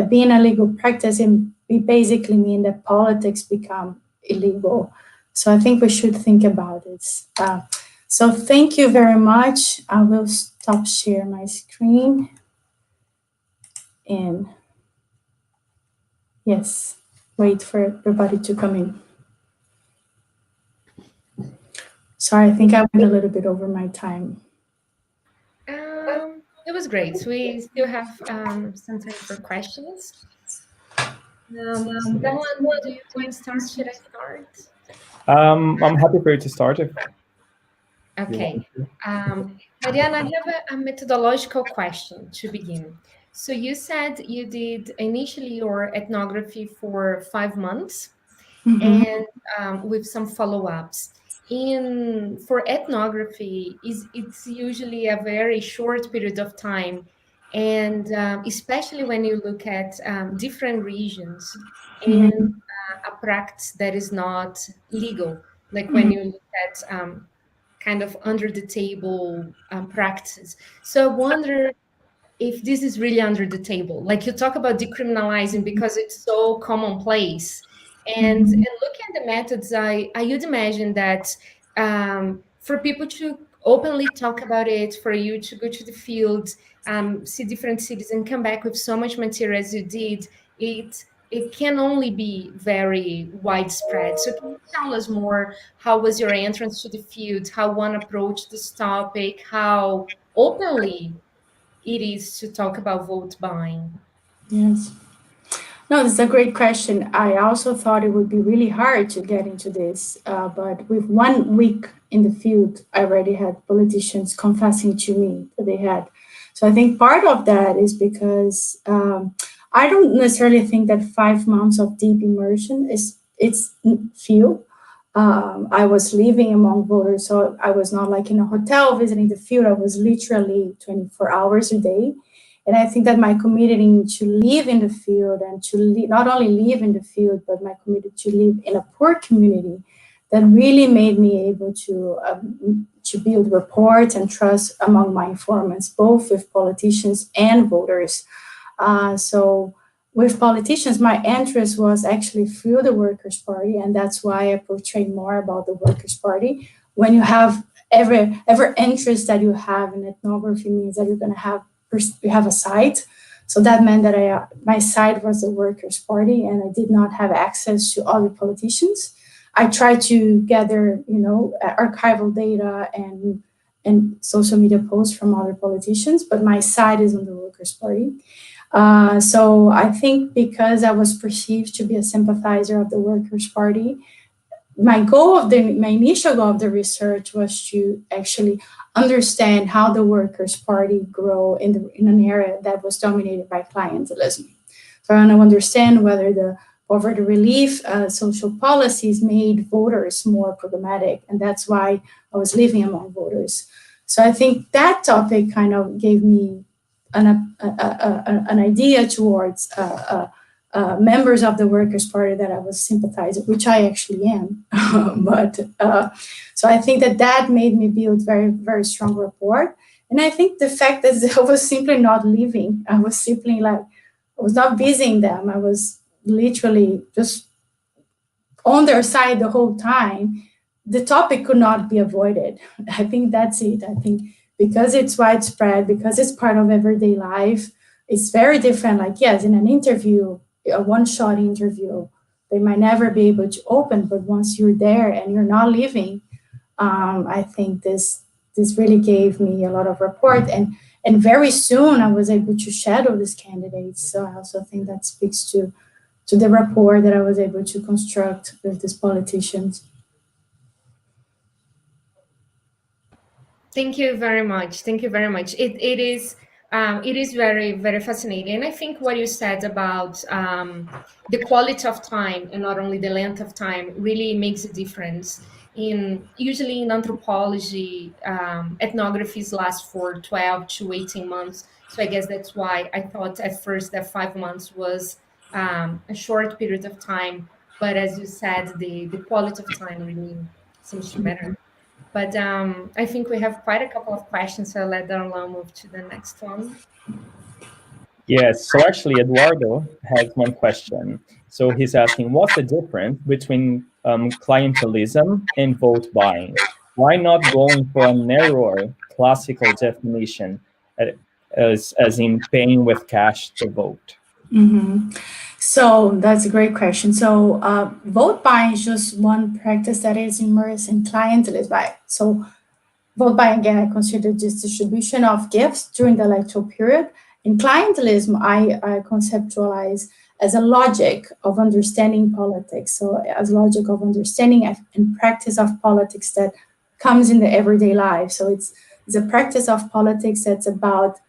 being a legal practice, it basically means that politics become illegal. So I think we should think about it. So thank you very much. I will stop sharing my screen. And yes, wait for everybody to come in. Sorry, I think I went a little bit over my time. It was great. We still have some time for questions. Someone, do you want to start? Should I start? I'm happy for you to start. Okay. Mariana, I have a methodological question to begin. So you said you did initially your ethnography for 5 months, and with some follow-ups. For ethnography, it's usually a very short period of time, And especially when you look at different regions and a practice that is not legal, like when you look at kind of under the table practices. So I wonder if this is really under the table. Like you talk about decriminalizing because it's so commonplace. And looking at the methods, I would imagine that for people to openly talk about it, for you to go to the field, see different cities and come back with so much material as you did, it can only be very widespread. So can you tell us more, how was your entrance to the field, how one approached this topic, how openly it is to talk about vote buying? Yes. No, this is a great question. I also thought it would be really hard to get into this, but with 1 week in the field, I already had politicians confessing to me that they had. So I think part of that is because I don't necessarily think that 5 months of deep immersion it's few. I was living among voters, so I was not like in a hotel visiting the field. I was literally 24 hours a day. And I think that my committing to live in the field and to not only live in the field, but my commitment to live in a poor community, that really made me able to build rapport and trust among my informants, both with politicians and voters. So with politicians, my interest was actually through the Workers' Party, and that's why I portray more about the Workers' Party. When you have every interest that you have in ethnography means that you're going to have you have a side. So that meant that my side was the Workers' Party, and I did not have access to other politicians. I tried to gather, archival data and social media posts from other politicians, but my side is on the Workers' Party. So I think because I was perceived to be a sympathizer of the Workers' Party, my initial goal of the research was to actually understand how the Workers' Party grow in an area that was dominated by clientelism. So I want to understand whether the poverty relief social policies made voters more programmatic, and that's why I was living among voters. So I think that topic kind of gave me an idea towards members of the Workers' Party that I was sympathizing, which I actually am. So I think that made me build very, very strong rapport. And I think the fact that I was simply not living, I was not visiting them. I was literally just on their side the whole time. The topic could not be avoided. I think that's it. I think because it's widespread, because it's part of everyday life, it's very different. Like, yes, in an interview, a one-shot interview, they might never be able to open, but once you're there and you're not living, I think this really gave me a lot of rapport, and very soon I was able to shadow these candidates. So I also think that speaks to the rapport that I was able to construct with these politicians. Thank you very much. Thank you very much. It is very, very fascinating. And I think what you said about the quality of time and not only the length of time really makes a difference. Usually in anthropology, ethnographies last for 12 to 18 months. So I guess that's why I thought at first that 5 months was a short period of time. But as you said, the quality of time really seems to matter. But I think we have quite a couple of questions, so I'll let Darlan move to the next one. Yes, so actually Eduardo has one question. So he's asking, what's the difference between clientelism and vote buying? Why not going for a narrower classical definition, as in paying with cash to vote? Mm-hmm. So that's a great question. So vote buying is just one practice that is immersed in clientelism. So vote buying, again, I consider this distribution of gifts during the electoral period. In clientelism, I conceptualize as a logic of understanding politics. So as logic of understanding and practice of politics that comes in the everyday life. So it's a practice of politics that's about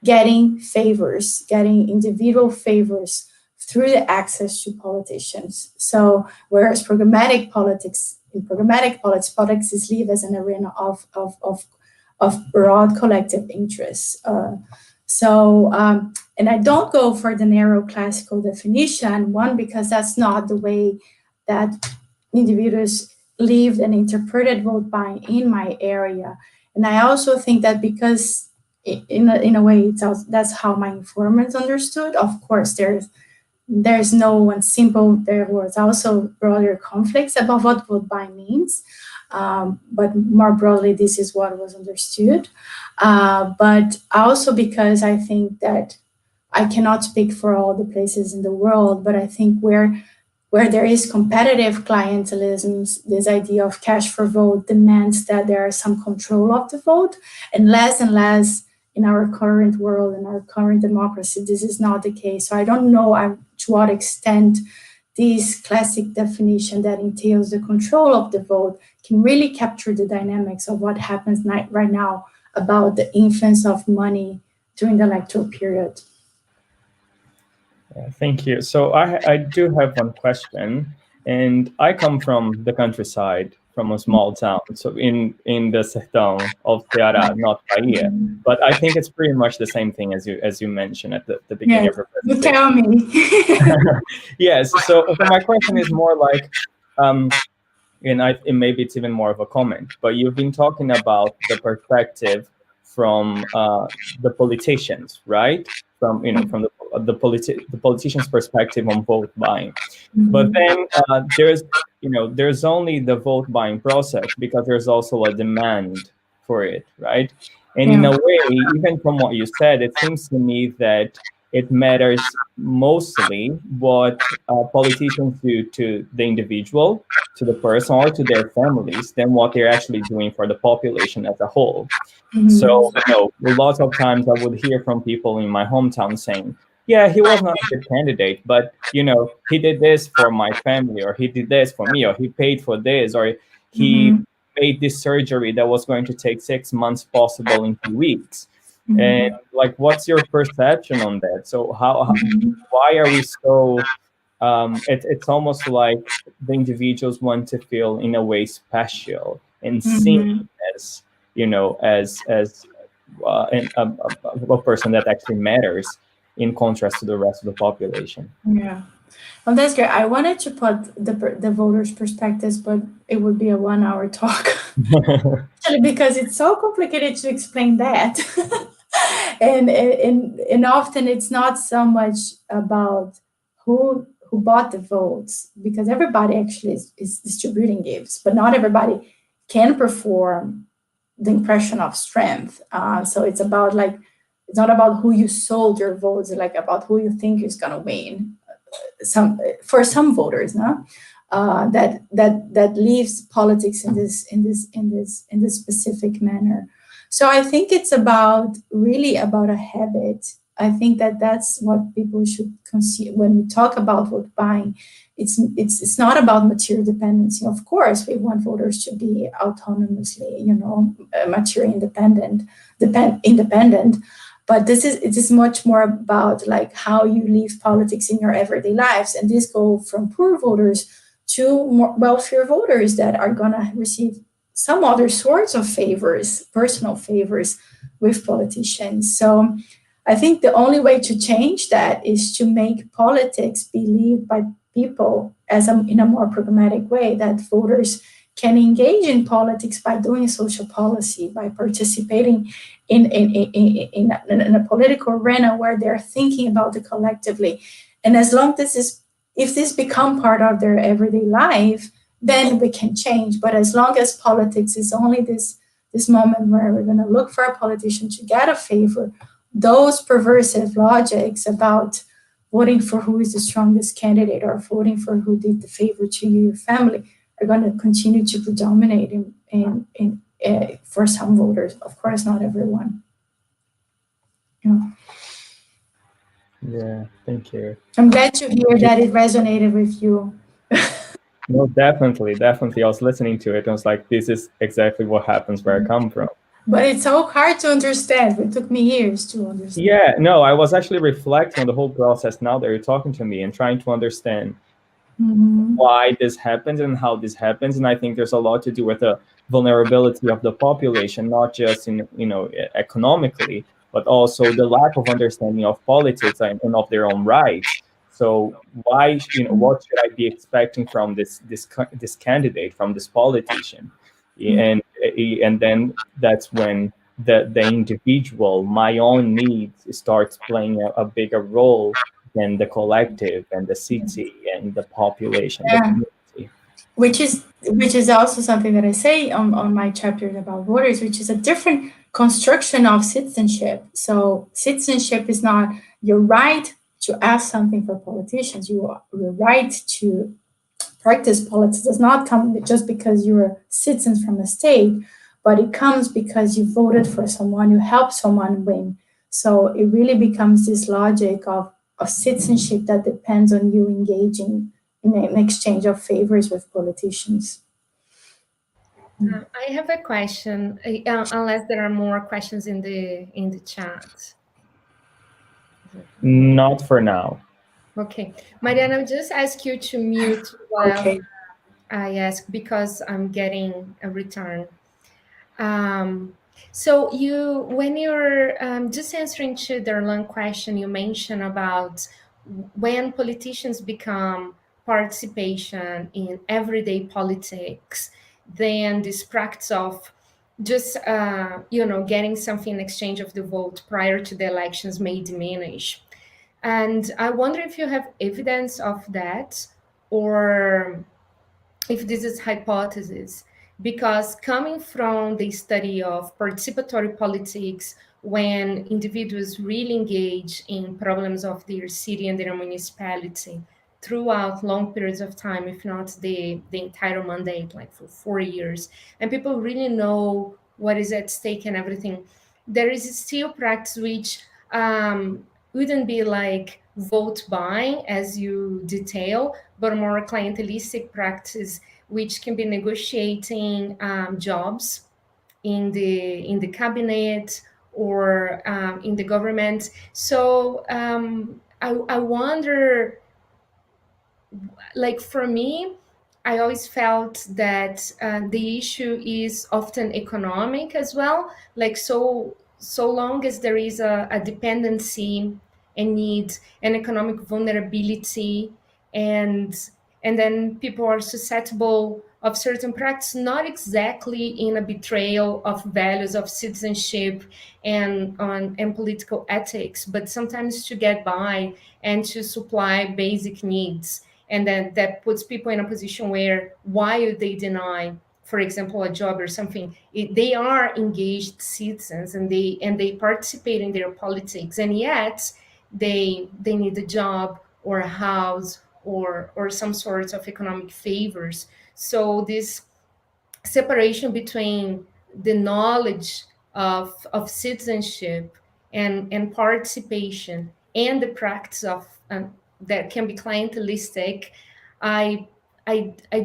getting favors, getting individual favors through the access to politicians. So whereas programmatic politics is lived as an arena of broad collective interests. So, and I don't go for the narrow classical definition, one, because that's not the way that individuals lived and interpreted vote buying in my area. And I also think that because in a way, that's how my informants understood. Of course, there's no one simple, there was also broader conflicts about what vote buying means. But more broadly, this is what was understood. But also because I think that I cannot speak for all the places in the world, but I think where there is competitive clientelism, this idea of cash for vote demands that there is some control of the vote, and less in our current world, in our current democracy, this is not the case. So I don't know to what extent this classic definition that entails the control of the vote can really capture the dynamics of what happens right now about the influence of money during the electoral period. Yeah, thank you. So I do have one question, and I come from the countryside, from a small town, so in the sertão of Ceará, not Bahia. But I think it's pretty much the same thing as you mentioned at the beginning of your You presentation. tell me. Yes. So my question is more like, and maybe it's even more of a comment. But you've been talking about the perspective from the politicians, right? From the politician's perspective on vote buying. But then there's only the vote buying process, because there's also a demand for it, right? And in a way, even from what you said, it seems to me that it matters mostly what politicians do to the individual, to the person, or to their families, than what they're actually doing for the population as a whole. So, lots of times I would hear from people in my hometown saying, yeah, he was not a good candidate, but, he did this for my family, or he did this for me, or he paid for this, or he made this surgery that was going to take 6 months possible in 2 weeks. And like, what's your perception on that? So why are we so, it's almost like the individuals want to feel in a way special and seen as, as a person that actually matters, in contrast to the rest of the population. Yeah. Well, that's great. I wanted to put the voters' perspectives, but it would be a 1-hour talk. Actually, because it's so complicated to explain that. and often it's not so much about who bought the votes, because everybody actually is distributing gifts, but not everybody can perform the impression of strength. So it's about it's not about who you sold your votes, like about who you think is going to win. For some voters, no, that leaves politics in this specific manner. So I think it's really about a habit. I think that's what people should consider when we talk about vote buying. It's not about material dependency. Of course, we want voters to be autonomously, material independent. But it is much more about how you live politics in your everyday lives, and this goes from poor voters to more wealthier voters that are gonna receive some other sorts of favors, personal favors, with politicians. So I think the only way to change that is to make politics be lived by people in a more pragmatic way, that voters can engage in politics by doing social policy, by participating in a political arena where they're thinking about it collectively. And as long as if this become part of their everyday life, then we can change. But as long as politics is only this moment where we're going to look for a politician to get a favor, those perversive logics about voting for who is the strongest candidate or voting for who did the favor to your family are going to continue to predominate for some voters. Of course, not everyone. Yeah, thank you. I'm glad to hear that it resonated with you. No, definitely. I was listening to it and I was like, this is exactly what happens where I come from. But it's so hard to understand. It took me years to understand. Yeah, no, I was actually reflecting on the whole process now that you're talking to me and trying to understand why this happens and how this happens. And I think there's a lot to do with the vulnerability of the population, not just economically, but also the lack of understanding of politics and of their own rights. So why, what should I be expecting from this candidate, from this politician? And then that's when the individual, my own needs, starts playing a bigger role than the collective and the city and the population, the community. Which is also something that I say on my chapter about voters, which is a different construction of citizenship. So citizenship is not your right to ask something for politicians. Your right to practice politics does not come just because you're citizens from a state, but it comes because you voted for someone, you helped someone win. So it really becomes this logic of citizenship that depends on you engaging in an exchange of favors with politicians. I have a question, unless there are more questions in the chat. Not for now. Okay, Mariana, I'll just ask you to mute while Okay. I ask, because I'm getting a return. So when you're just answering to their long question, you mentioned about when politicians become participation in everyday politics, then this practice of just getting something in exchange of the vote prior to the elections may diminish. And I wonder if you have evidence of that, or if this is hypothesis, because coming from the study of participatory politics, when individuals really engage in problems of their city and their municipality throughout long periods of time, if not the entire mandate, like for 4 years, and people really know what is at stake and everything, there is still practice which wouldn't be like vote buying as you detail, but more clientelistic practice, which can be negotiating jobs in the cabinet or in the government. So I wonder, like for me, I always felt that the issue is often economic as well. Like so long as there is a dependency and need and economic vulnerability, and then people are susceptible of certain practice, not exactly in a betrayal of values of citizenship and political ethics, but sometimes to get by and to supply basic needs. And then that puts people in a position where, while they deny, for example, a job or something, they are engaged citizens and they participate in their politics, and yet they need a job or a house or some sorts of economic favors. So this separation between the knowledge of citizenship and participation and the practice of that can be clientelistic, I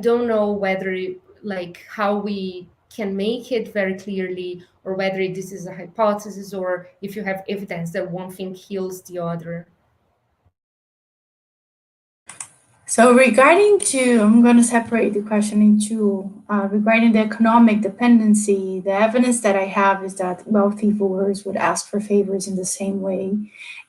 don't know whether like how we can make it very clearly, or whether this is a hypothesis, or if you have evidence that one thing heals the other. So I'm going to separate the question into, regarding the economic dependency, the evidence that I have is that wealthy voters would ask for favors in the same way.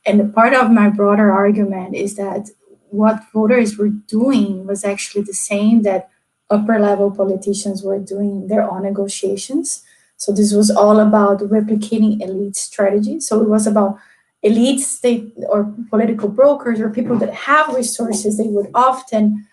And the part of my broader argument is that what voters were doing was actually the same that upper level politicians were doing in their own negotiations. So this was all about replicating elite strategies. So it was about elites, or political brokers, or people that have resources. They would often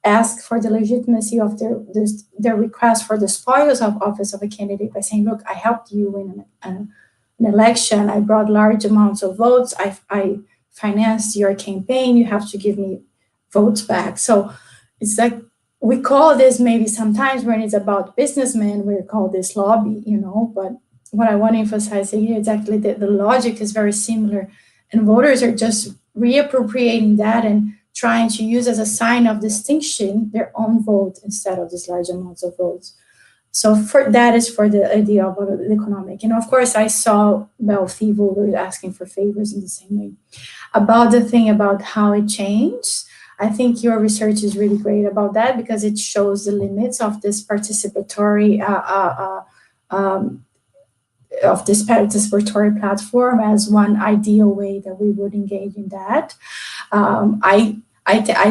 ask for the legitimacy of their request for the spoils of office of a candidate by saying, look, I helped you win an election. I brought large amounts of votes. I financed your campaign. You have to give me votes back. So it's like, we call this, maybe sometimes when it's about businessmen, we call this lobby, but what I want to emphasize here is actually that the logic is very similar, and voters are just reappropriating that and trying to use as a sign of distinction their own vote instead of these large amounts of votes. So that is for the idea of the economic. And of course, I saw wealthy voters asking for favors in the same way. About the thing about how it changed, I think your research is really great about that, because it shows the limits of this participatory of this participatory platform as one ideal way that we would engage in that. I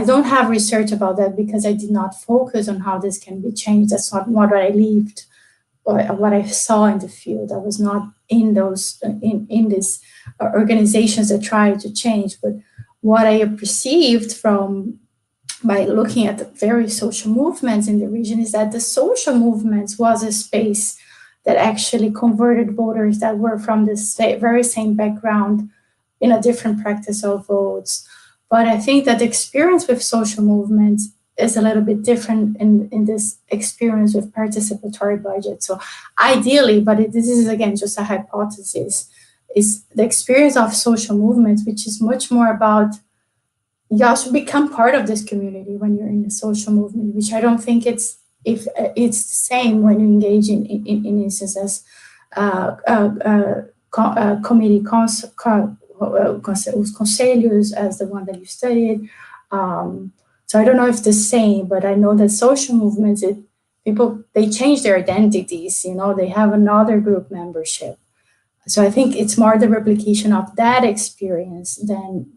don't have research about that because I did not focus on how this can be changed. That's not what I lived or what I saw in the field. I was not in those in these organizations that try to change, but what I perceived from by looking at the various social movements in the region is that the social movements was a space that actually converted voters that were from the very same background in a different practice of votes. But I think that the experience with social movements is a little bit different in this experience with participatory budget. So ideally, but this is again just a hypothesis, is the experience of social movements, which is much more about you also become part of this community when you're in a social movement, which I don't think it's the same when you engage in instances committee conselhos as the one that you studied. So I don't know if it's the same, but I know that social movements, people, they change their identities, they have another group membership. So I think it's more the replication of that experience than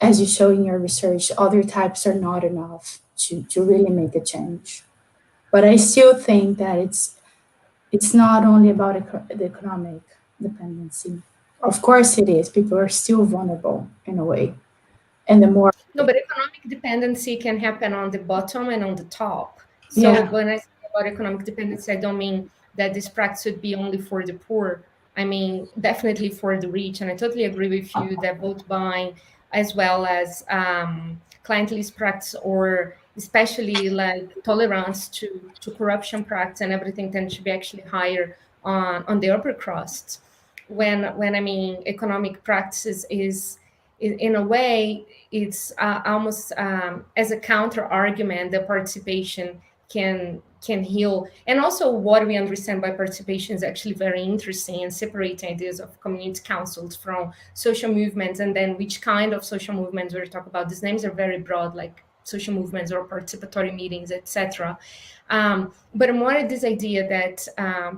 as you show in your research, other types are not enough to really make a change. But I still think that it's not only about the economic dependency. Of course it is. People are still vulnerable in a way. And the more... No, but economic dependency can happen on the bottom and on the top. So when I say about economic dependency, I don't mean that this practice would be only for the poor. I mean, definitely for the rich. And I totally agree with you that vote buying, as well as clientelist practice, or especially like tolerance to corruption practice and everything, tend to be actually higher on the upper crust. When I mean economic practices is in a way, it's almost as a counter argument that participation can heal. And also what we understand by participation is actually very interesting, and separating ideas of community councils from social movements, and then which kind of social movements we're talking about. These names are very broad, like social movements or participatory meetings, etc. But more this idea that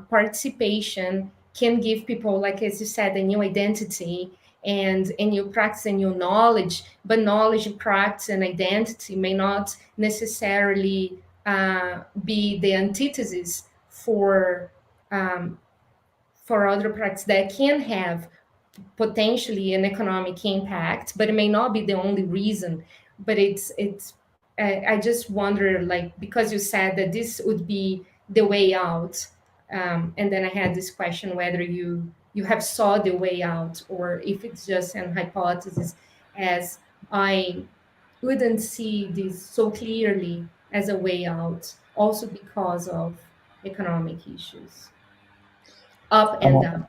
participation can give people, like as you said, a new identity and a new practice and new knowledge, but knowledge, practice, and identity may not necessarily be the antithesis for other practices that can have potentially an economic impact, but it may not be the only reason. But I just wonder, like, because you said that this would be the way out, and then I had this question whether you have saw the way out, or if it's just an hypothesis, as I wouldn't see this so clearly as a way out, also because of economic issues, up and down.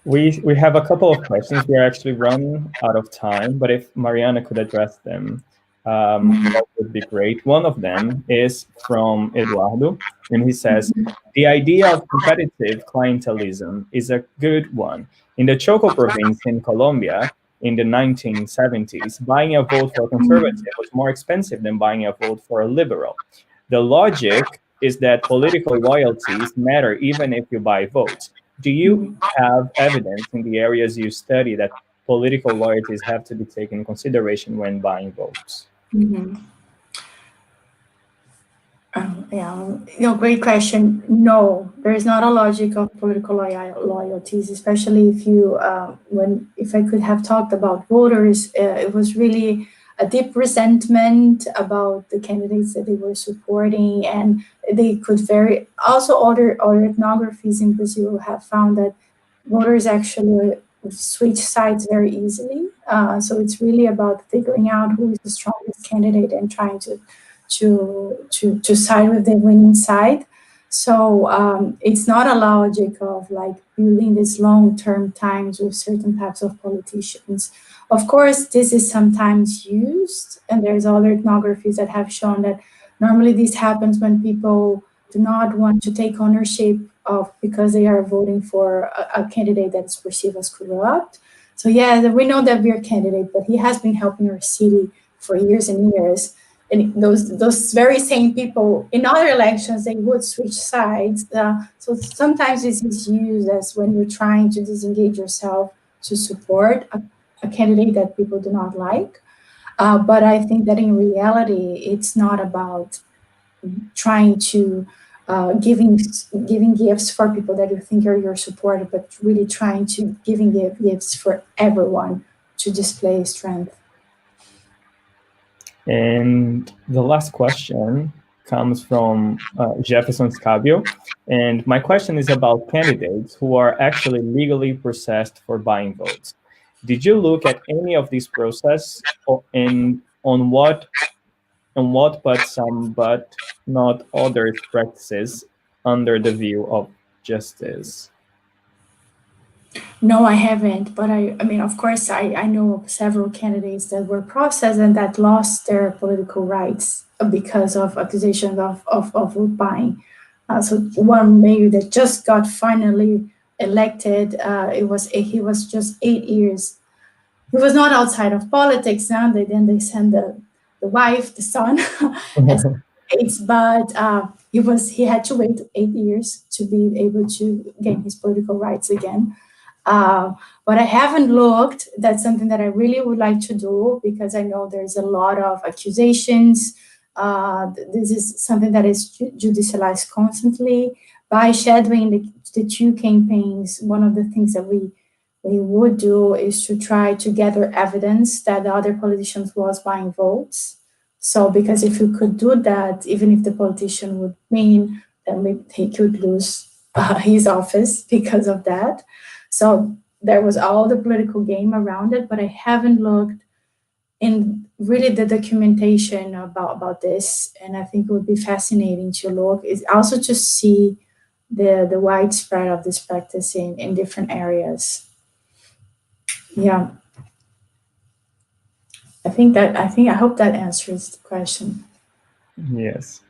We have a couple of questions. We are actually running out of time, but if Mariana could address them, that would be great. One of them is from Eduardo, and he says, the idea of competitive clientelism is a good one. In the Choco province in Colombia, in the 1970s, buying a vote for a conservative was more expensive than buying a vote for a liberal. The logic is that political loyalties matter even if you buy votes. Do you have evidence in the areas you study that political loyalties have to be taken in consideration when buying votes? Great question. No, there is not a logic of political loyalties, especially if you, if I could have talked about voters, it was really a deep resentment about the candidates that they were supporting, and they could also other ethnographies in Brazil have found that voters actually switch sides very easily. So it's really about figuring out who is the strongest candidate and trying to side with the winning side. So it's not a logic of like building these long-term ties with certain types of politicians. Of course, this is sometimes used, and there's other ethnographies that have shown that normally this happens when people do not want to take ownership of, because they are voting for a candidate that's perceived as corrupt. So yeah, we know that we're a candidate, but he has been helping our city for years and years. and those very same people in other elections, they would switch sides. So sometimes this is used as when you're trying to disengage yourself to support a candidate that people do not like. But I think that in reality, it's not about trying to giving gifts for people that you think are your supporter, but really trying to giving gifts for everyone to display strength. And the last question comes from Jefferson Scabio. And my question is about candidates who are actually legally processed for buying votes. Did you look at any of these process and on what but some but not others practices under the view of justice? No, I haven't, but I mean, of course, I know of several candidates that were processed and that lost their political rights because of accusations of vote buying. So one mayor that just got finally elected, he was just 8 years. He was not outside of politics now. Then they send the wife, the son, as aides, but he had to wait 8 years to be able to gain his political rights again. But I haven't looked. That's something that I really would like to do because I know there's a lot of accusations. This is something that is judicialized constantly. By shadowing the two campaigns, one of the things that we would do is to try to gather evidence that the other politicians was buying votes. So because if you could do that, even if the politician would win, then he could lose his office because of that. So there was all the political game around it, but I haven't looked in really the documentation about this. And I think it would be fascinating to look is also to see the widespread of this practice in different areas. Yeah. I hope that answers the question. Yes.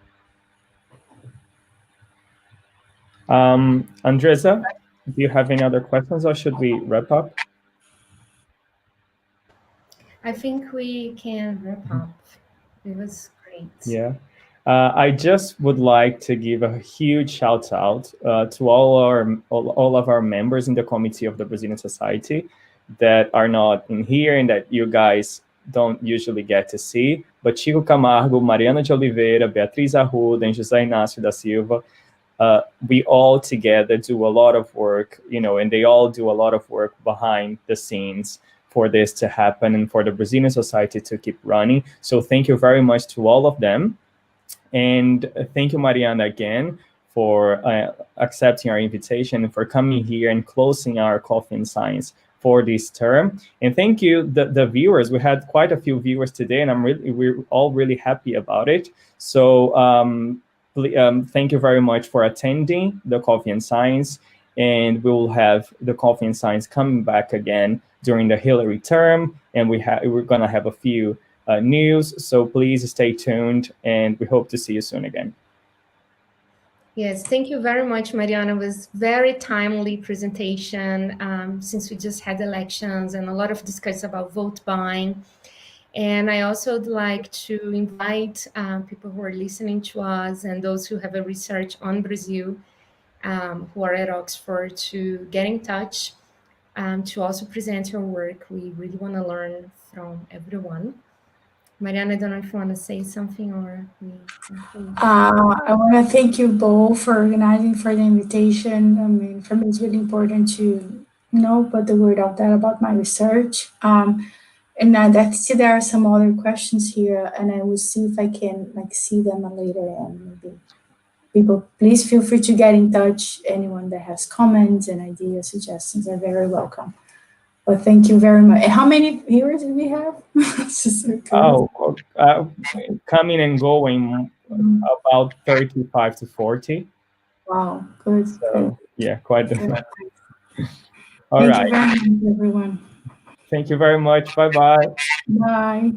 Andresa, do you have any other questions or should we wrap up? I think we can wrap up. It was great. Yeah. I just would like to give a huge shout out to all of our members in the committee of the Brazilian Society that are not in here and that you guys don't usually get to see. But Chico Camargo, Mariana de Oliveira, Beatriz Arruda, and José Inácio da Silva, we all together do a lot of work, and they all do a lot of work behind the scenes for this to happen and for the Brazilian Society to keep running. So thank you very much to all of them. And thank you, Mariana, again, for accepting our invitation and for coming here and closing our Coffee and Science for this term. And thank you, the viewers. We had quite a few viewers today, and we're all really happy about it. So thank you very much for attending the Coffee and Science. And we will have the Coffee and Science coming back again during the Hillary term. And we're going to have a few news. So please stay tuned, and we hope to see you soon again. Yes, thank you very much, Mariana. It was very timely presentation since we just had elections and a lot of discussion about vote buying. And I also would like to invite people who are listening to us and those who have a research on Brazil who are at Oxford to get in touch to also present your work. We really want to learn from everyone. Mariana, I don't know if you want to say something or me. I want to thank you both for organizing for the invitation. I mean, for me, it's really important to put the word out there about my research. And I see there are some other questions here, and I will see if I can see them later. And maybe people, please feel free to get in touch. Anyone that has comments and ideas, suggestions are very welcome. But thank you very much. And how many viewers do we have? Coming and going, about 35 to 40. Wow, good. So, yeah, quite good. All right. Thank you very much, everyone. Thank you very much. Bye-bye. Bye.